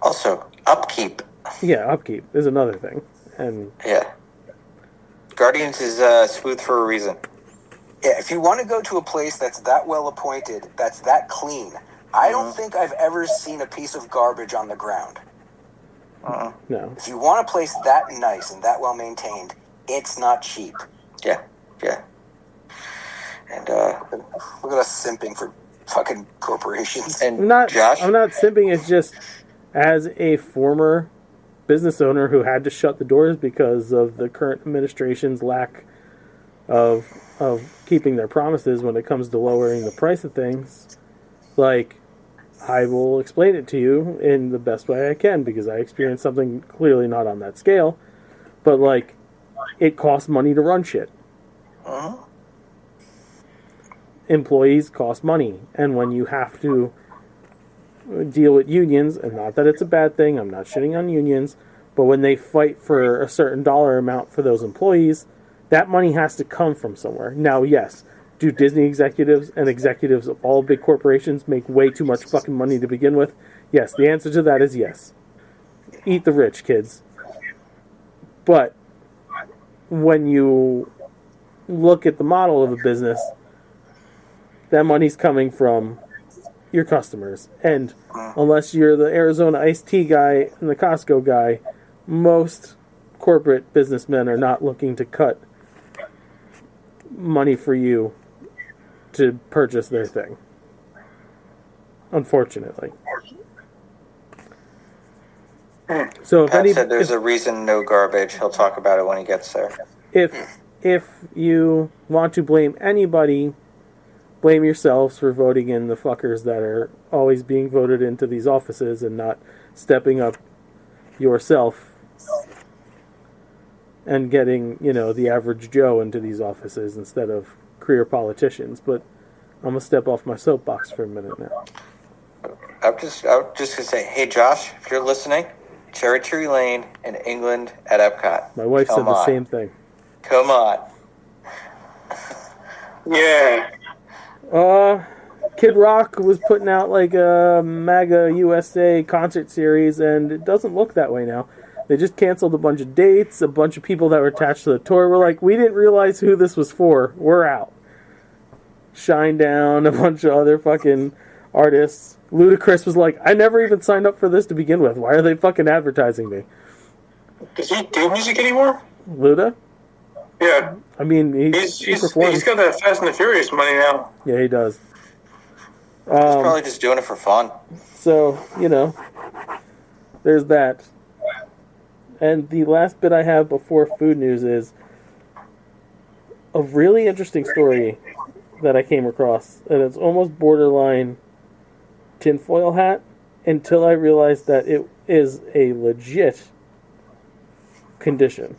Also, upkeep. Yeah, upkeep is another thing. And Yeah. Guardians is smooth for a reason. Yeah, if you want to go to a place that's that well appointed, that's that clean, I don't think I've ever seen a piece of garbage on the ground. no. If you want a place that nice and that well maintained, it's not cheap. Yeah. Yeah. And Look at us simping for fucking corporations. and I'm not Josh. simping. It's just as a former business owner who had to shut the doors because of the current administration's lack of keeping their promises when it comes to lowering the price of things. Like, I will explain it to you in the best way I can because I experienced something clearly not on that scale, but like, it costs money to run shit. Employees cost money, and when you have to deal with unions, and not that it's a bad thing, I'm not shitting on unions, but when they fight for a certain dollar amount for those employees, that money has to come from somewhere. Now, yes, do Disney executives and executives of all big corporations make way too much fucking money to begin with? Yes, the answer to that is yes. Eat the rich, kids. But when you look at the model of a business, that money's coming from your customers. And unless you're the Arizona iced tea guy and the Costco guy, most corporate businessmen are not looking to cut money for you to purchase their thing. Unfortunately. So if Pat any, said there's a reason no garbage. He'll talk about it when he gets there. if you want to blame anybody, blame yourselves for voting in the fuckers that are always being voted into these offices and not stepping up yourself and getting, the average Joe into these offices instead of career politicians. But I'm going to step off my soapbox for a minute now. I'm just going to say, hey, Josh, if you're listening, Cherry Tree Lane in England at Epcot. My wife said Come the on. same thing. Come on. Yeah. Kid Rock was putting out like a MAGA USA concert series, and it doesn't look that way now. They just canceled a bunch of dates. A bunch of people that were attached to the tour were like, we didn't realize who this was for. We're out. Shinedown, a bunch of other fucking artists. Ludacris was like, I never even signed up for this to begin with. Why are they fucking advertising me? Does he do music anymore? Luda? Yeah. I mean, he He's performs. got that Fast and the Furious money now. Yeah, he does. He's probably just doing it for fun. So, there's that. And the last bit I have before food news is a really interesting story that I came across. And it's almost borderline tinfoil hat until I realized that it is a legit condition.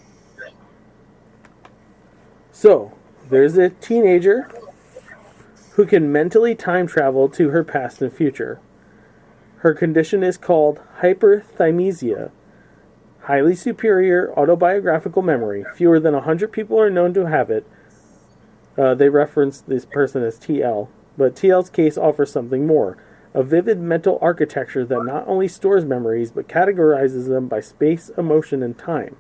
So, there's a teenager who can mentally time travel to her past and future. Her condition is called hyperthymesia. Highly superior autobiographical memory. Fewer than 100 people are known to have it. They reference this person as TL, but TL's case offers something more. A vivid mental architecture that not only stores memories, but categorizes them by space, emotion, and time.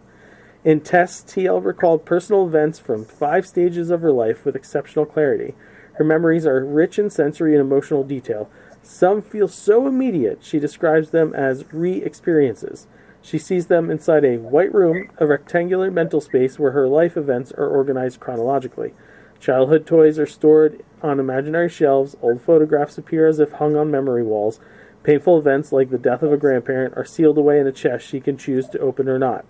In tests, TL recalled personal events from 5 stages of her life with exceptional clarity. Her memories are rich in sensory and emotional detail. Some feel so immediate, she describes them as re-experiences. She sees them inside a white room, a rectangular mental space where her life events are organized chronologically. Childhood toys are stored on imaginary shelves, old photographs appear as if hung on memory walls, painful events like the death of a grandparent are sealed away in a chest she can choose to open or not.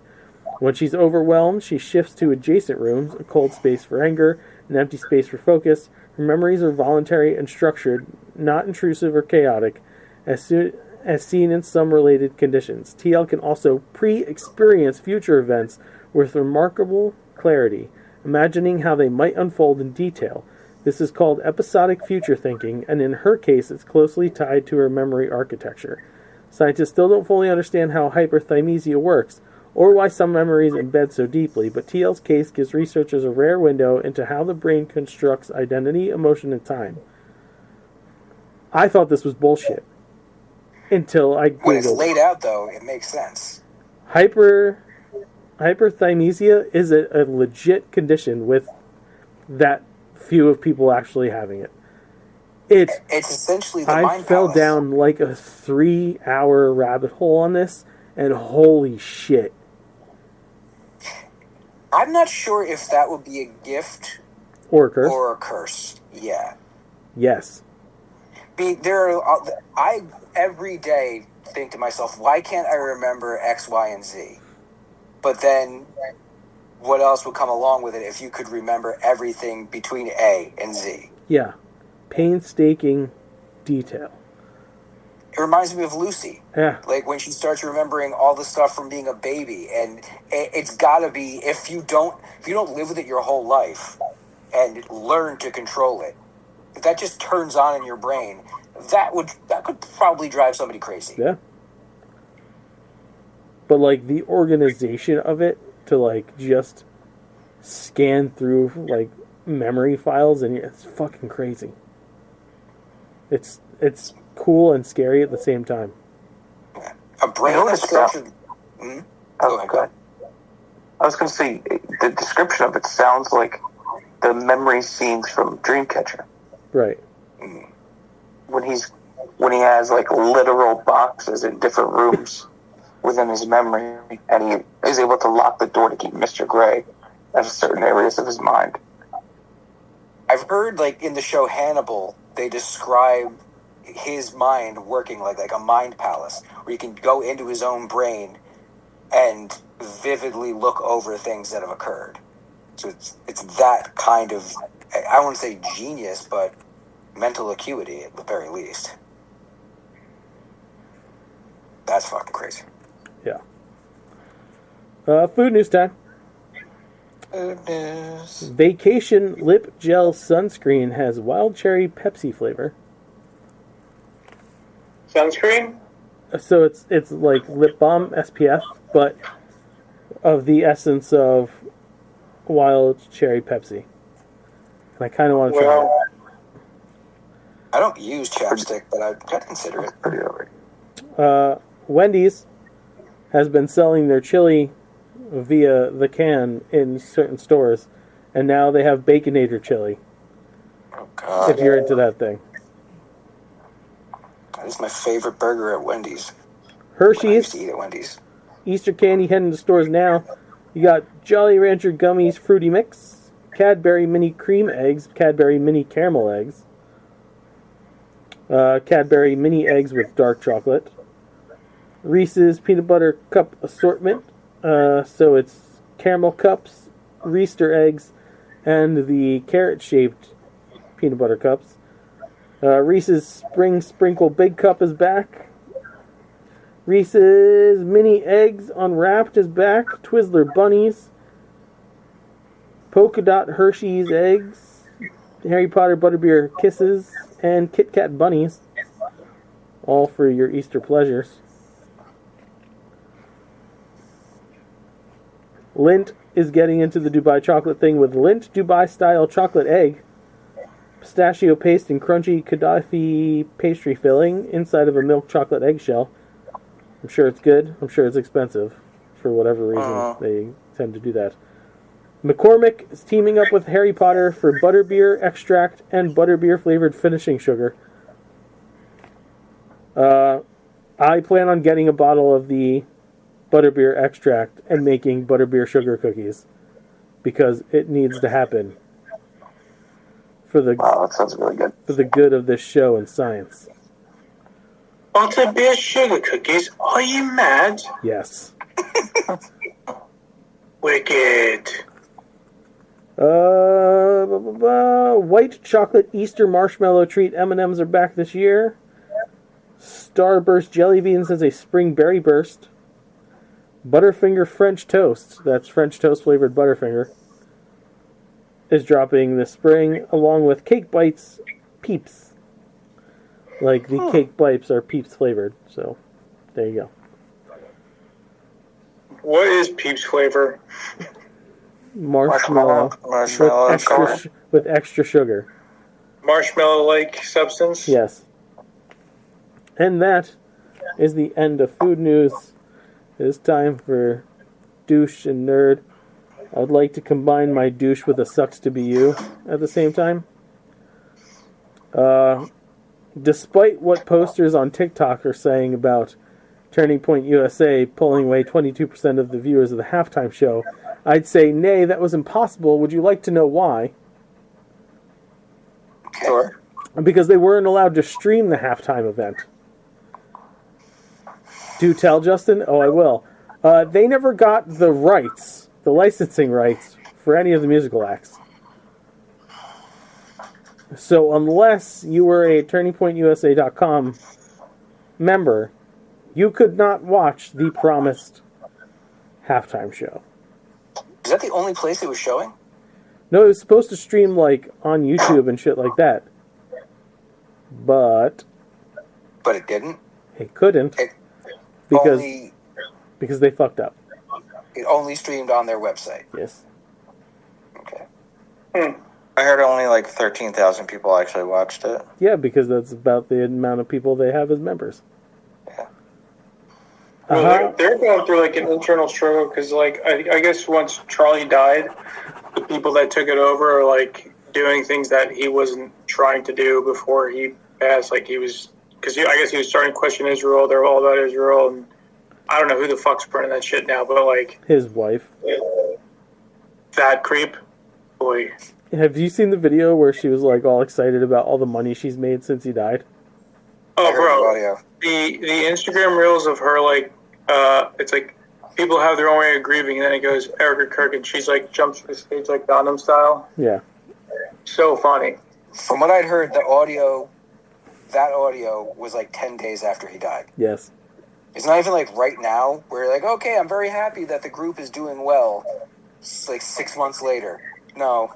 When she's overwhelmed, she shifts to adjacent rooms, a cold space for anger, an empty space for focus. Her memories are voluntary and structured, not intrusive or chaotic, as seen in some related conditions. TL can also pre-experience future events with remarkable clarity, imagining how they might unfold in detail. This is called episodic future thinking, and in her case, it's closely tied to her memory architecture. Scientists still don't fully understand how hyperthymesia works, or why some memories embed so deeply, but TL's case gives researchers a rare window into how the brain constructs identity, emotion, and time. I thought this was bullshit until I Googled. When it's laid out, though, it makes sense. Hyperthymesia is a legit condition with that few of people actually having it. It's essentially the I mind fell palace. down like a 3-hour rabbit hole on this, and holy shit. I'm not sure if that would be a gift Or a curse. or a curse. Yeah. Yes. I every day think to myself, why can't I remember X, Y, and Z? But then, what else would come along with it if you could remember everything between A and Z? Yeah. Painstaking detail. It reminds me of Lucy. Yeah. Like when she starts remembering all the stuff from being a baby, and it's got to be if you don't live with it your whole life and learn to control it, if that just turns on in your brain, that could probably drive somebody crazy. Yeah. But like the organization of it to like just scan through like memory files, and it's fucking crazy. It's cool and scary at the same time. A brain You know that's what it's structured. Hmm? Oh, go ahead. I was going to say, the description of it sounds like the memory scenes from Dreamcatcher. Right. When he has like literal boxes in different rooms within his memory, and he is able to lock the door to keep Mr. Gray at certain areas of his mind. I've heard, like, in the show Hannibal, they describe his mind working like a mind palace, where you can go into his own brain and vividly look over things that have occurred. So it's that kind of, I don't want to say genius, but mental acuity at the very least. That's fucking crazy. Yeah. Food news time. Vacation Lip Gel Sunscreen has wild cherry Pepsi flavor. Sunscreen? So it's like lip balm SPF, but of the essence of wild cherry Pepsi. And I kind of want to try it. I don't use chapstick, but I'd consider it. Pretty already. Wendy's has been selling their chili via the can in certain stores, and now they have Baconator chili, Oh, God. if you're into that thing. That is my favorite burger at Wendy's. When I used Hershey's to eat at Wendy's. Easter candy heading to stores now. You got Jolly Rancher Gummies Fruity Mix, Cadbury Mini Cream Eggs, Cadbury Mini Caramel Eggs, Cadbury Mini Eggs with dark chocolate, Reese's Peanut Butter Cup Assortment. So it's caramel cups, Reester eggs, and the carrot-shaped peanut butter cups. Reese's Spring Sprinkle Big Cup is back. Reese's Mini Eggs Unwrapped is back. Twizzler Bunnies. Polka Dot Hershey's Eggs. Harry Potter Butterbeer Kisses. And Kit Kat Bunnies. All for your Easter pleasures. Lindt is getting into the Dubai chocolate thing with Lindt Dubai-style chocolate egg, pistachio paste, and crunchy Gaddafi pastry filling inside of a milk chocolate eggshell. I'm sure it's good. I'm sure it's expensive. For whatever reason, they tend to do that. McCormick is teaming up with Harry Potter for butterbeer extract and butterbeer-flavored finishing sugar. I plan on getting a bottle of the butterbeer extract and making butterbeer sugar cookies because it needs to happen Wow, that sounds really good. for the good of this show and science. Butterbeer sugar cookies? Are you mad? Yes. Wicked. White chocolate Easter marshmallow treat M&Ms are back this year. Starburst jelly beans has a spring berry burst. Butterfinger French toast, that's French toast flavored Butterfinger, is dropping this spring, along with Cake Bites Peeps. Like the Cake Bites are Peeps flavored, so there you go. What is Peeps flavor? Marshmallow Marshmallow. with extra sugar. Marshmallow-like substance? Yes. And that is the end of food news. It is time for douche and nerd. I would like to combine my douche with a sucks to be you at the same time. Despite what posters on TikTok are saying about Turning Point USA pulling away 22% of the viewers of the halftime show, I'd say, nay, that was impossible. Would you like to know why? Sure. Because they weren't allowed to stream the halftime event. Do tell, Justin? Oh, I will. They never got the rights, the licensing rights, for any of the musical acts. So unless you were a TurningPointUSA.com member, you could not watch the promised halftime show. Is that the only place it was showing? No, it was supposed to stream, like, on YouTube and shit like that. But But it didn't. it couldn't It because only because they fucked up. it only streamed on their website. Yes. Okay. I heard only like 13,000 people actually watched it. Yeah, because that's about the amount of people they have as members. Well, Uh-huh. they're going through like an internal struggle because, like, I guess once Charlie died, the people that took it over are like doing things that he wasn't trying to do before he passed. Like he was, because I guess he was starting to question Israel. They're all about Israel, and I don't know who the fuck's printing that shit now, but like His wife. that creep, boy. Have you seen the video where she was like all excited about all the money she's made since he died? Oh, I heard the bro, audio. the Instagram reels of her, like, it's like people have their own way of grieving, and then it goes Erica Kirk, and she's like jumps to the stage like Gundam style. Yeah. So funny. From what I'd heard, that audio was like 10 days after he died. Yes. It's not even like right now where you're like, okay, I'm very happy that the group is doing well. It's like 6 months later. No.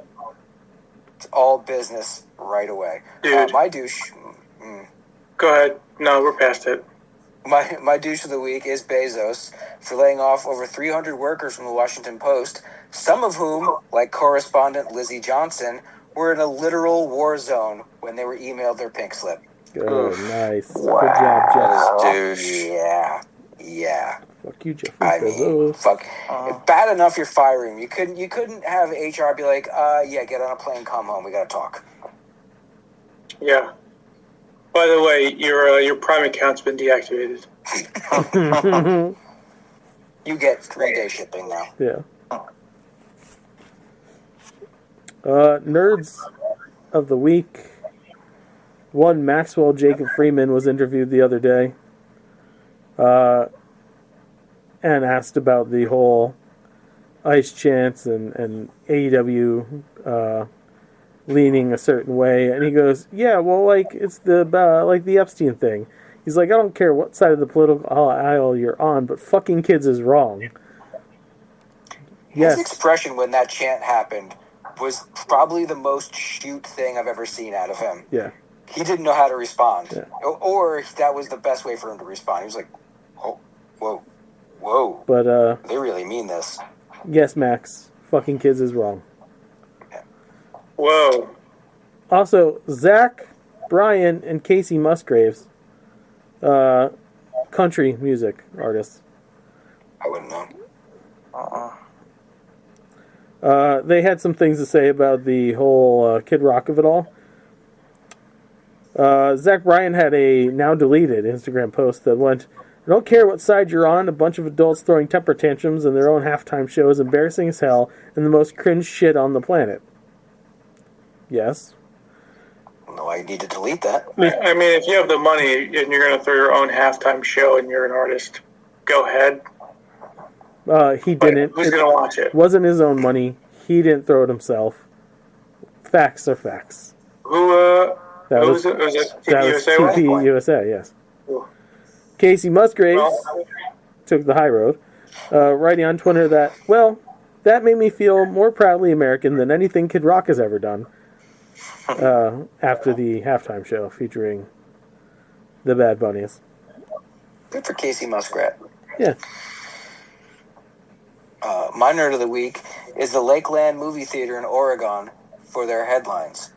It's all business right away. Dude. My douche... Go ahead. No, we're past it. My douche of the week is Bezos for laying off over 300 workers from the Washington Post, some of whom, like correspondent Lizzie Johnson, were in a literal war zone when they were emailed their pink slip. Good. Nice. Wow. Good job, Jeff. Douche. Yeah. Fuck you, Jeffrey I mean, Bezos. fuck. Bad enough you're firing him. You couldn't have HR be like, yeah, get on a plane, come home, we gotta talk. Yeah. By the way, your Prime account's been deactivated. You get 3-day shipping now. Yeah. Nerds of the week. One Maxwell Jacob Freeman was interviewed the other day, and asked about the whole Ice Chance and AEW leaning a certain way, and he goes, "Yeah, well, like it's the Epstein thing." He's like, "I don't care what side of the political aisle you're on, but fucking kids is wrong." His Yes. expression when that chant happened was probably the most shoot thing I've ever seen out of him. Yeah. He didn't know how to respond. Yeah. Or that was the best way for him to respond. He was like, oh, whoa, But they really mean this. Yes, Max. Fucking kids is wrong. Whoa. Also, Zach, Bryan, and Casey Musgraves, country music artists. I wouldn't know. They had some things to say about the whole Kid Rock of it all. Zach Bryan had a now deleted Instagram post that went, "I don't care what side you're on, a bunch of adults throwing temper tantrums in their own halftime show is embarrassing as hell and the most cringe shit on the planet." Yes. I don't know why you need to delete that. I mean, if you have the money and you're going to throw your own halftime show and you're an artist, go ahead. He But didn't. who's going to watch it? Wasn't his own money. He didn't throw it himself. Facts are facts. Who That who was, was it? that Team was USA? TP one? USA, yes. Cool. Casey Musgraves Well, took the high road, writing on Twitter that, well, that made me feel more proudly American than anything Kid Rock has ever done after the halftime show featuring the Bad Bunnies. Good for Casey Muskrat. Yeah. My nerd of the week is the Lakeland Movie Theater in Oregon for their headlines.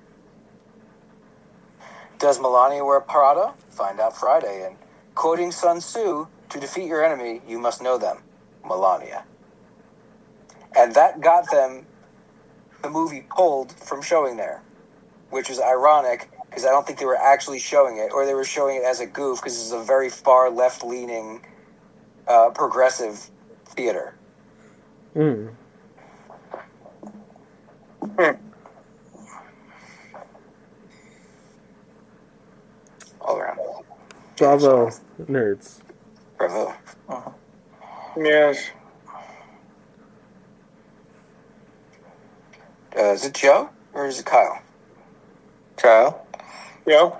Does Melania wear Prada? Find out Friday. And quoting Sun Tzu, to defeat your enemy, you must know them. Melania. And that got them the movie pulled from showing there, which was ironic because I don't think they were actually showing it, or they were showing it as a goof because it's a very far left-leaning progressive theater. Mm. All around. Bravo, nerds. Bravo. yes. Is it Joe or is it Kyle? Kyle? Yeah.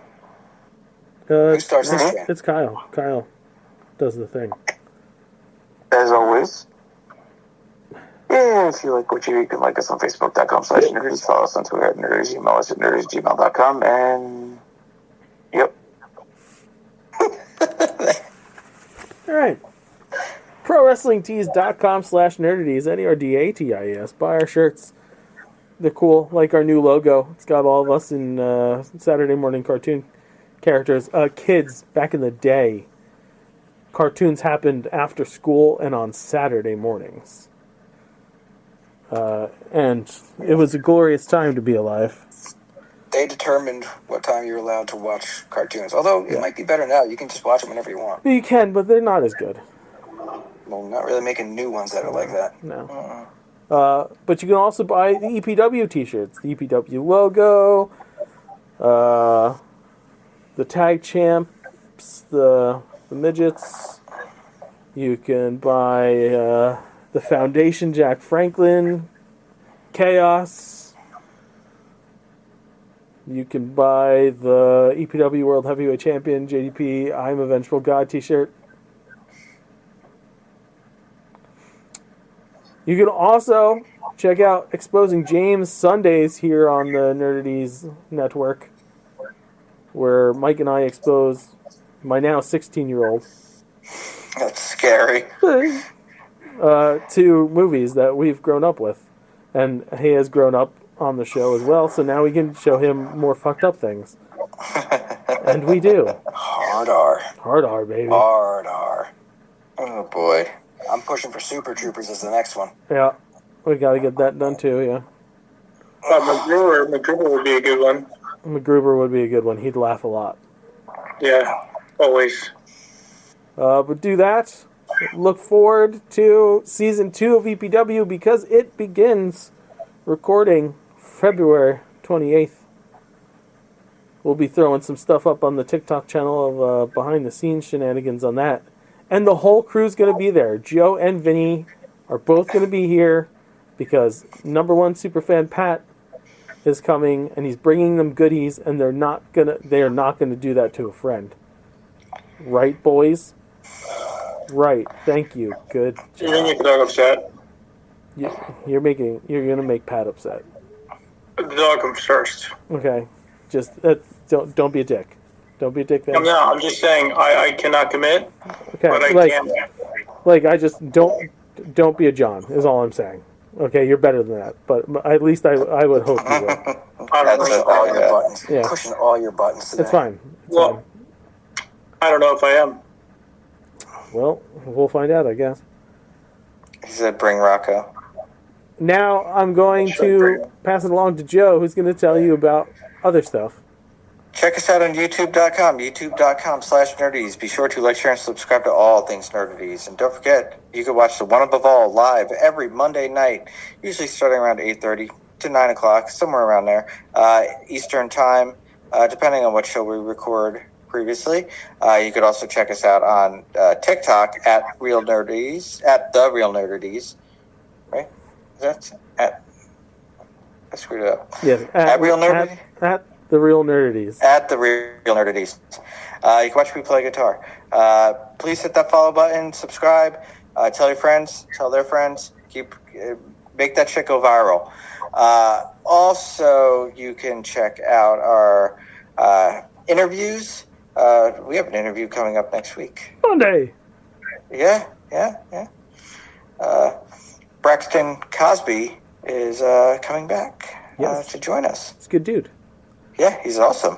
Who starts this game? It's Kyle. Kyle does the thing. As always, if you like what you can like us on Facebook.com/nerds, follow us on Twitter at nerds, email us at nerds@gmail.com, and yep. All right. ProWrestlingTees.com/nerdities, NERDATIES. Buy our shirts. They're cool, like our new logo. It's got all of us in Saturday morning cartoon characters. Kids, back in the day, cartoons happened after school and on Saturday mornings. And it was a glorious time to be alive. They determined what time you're allowed to watch cartoons. Although it might be better now. You can just watch them whenever you want. You can, but they're not as good. Well, not really making new ones that are like that. No. But you can also buy the EPW t-shirts. The EPW logo, the tag champs, the midgets. You can buy the Foundation Jack Franklin, Chaos. You can buy the EPW World Heavyweight Champion, JDP, I'm a Vengeful God t-shirt. You can also check out Exposing James Sundays here on the Nerdities Network, where Mike and I expose my now 16-year-old That's scary. to movies that we've grown up with. And he has grown up on the show as well, so now we can show him more fucked up things. And we do. Hard R. Hard R, baby. Hard R. Oh boy. I'm pushing for Super Troopers as the next one. Yeah, we gotta get that done too, yeah. McGruber would be a good one. MacGruber would be a good one. He'd laugh a lot. Yeah, always. But do that. Look forward to Season 2 of EPW because it begins recording February 28th. We'll be throwing some stuff up on the TikTok channel of behind-the-scenes shenanigans on that. And the whole crew's going to be there. Joe and Vinny are both going to be here because number one superfan Pat is coming and he's bringing them goodies, and they are not going to do that to a friend. Right, boys? Right. Thank you. Good You're going to make the dog upset. You're going to make Pat upset. The dog comes first. Okay. Just don't be a dick. Don't be a dick then. I'm just saying I cannot commit, Okay. but I Like can. I just don't don't be a John, is all I'm saying. Okay, you're better than that, but at least I would hope you will. I don't That's know. all Your good. buttons. Yeah. Pushing all your buttons today. It's fine. It's Well, fine. I don't know if I am. Well, we'll find out, I guess. He said, "Bring Rocco." Now I'm going to pass it along to Joe, who's going to tell you about other stuff. Check us out on youtube.com, youtube.com/nerdities. Be sure to like, share, and subscribe to all things nerdities. And don't forget, you can watch The One Above All live every Monday night, usually starting around 8:30 to 9 o'clock, somewhere around there, Eastern Time, depending on what show we record previously. You could also check us out on TikTok at Real Nerdities, at The Real Nerdities. Right? That's at... I screwed it up. Yes, At Real Nerdity? At the Real Nerdities. At The Real Nerdities. You can watch me play guitar. Please hit that follow button, subscribe, tell your friends, tell their friends, make that shit go viral. Also, you can check out our interviews. We have an interview coming up next week. Monday. Yeah. Braxton Cosby is coming back Yes. to join us. It's a good dude. Yeah, he's awesome.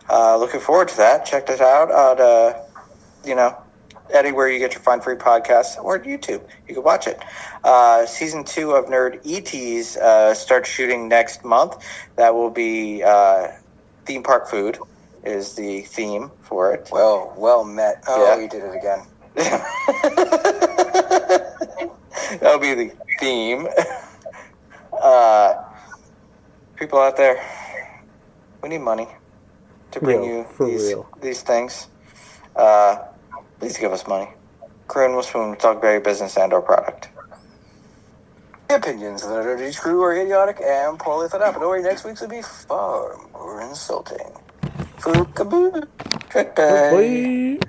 Looking forward to that. Check that out on, anywhere you get your fine free podcasts or YouTube. You can watch it. Season 2 of Nerd ETs starts shooting next month. That will be theme park food is the theme for it. Well met. Oh, Yeah. you did it again. That'll be the theme. People out there, we need money to bring Real, you for real. these things. Please give us money. Crew and Spoon talk very business and our product. The opinions of the Nerdy Crew are idiotic and poorly thought out, but don't worry, next week's will be far more insulting. Fookaboo. Goodbye. Bye.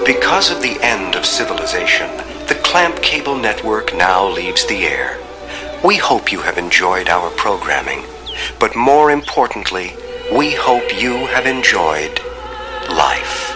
Because of the end of civilization, the Clamp Cable Network now leaves the air. We hope you have enjoyed our programming, but more importantly, we hope you have enjoyed life.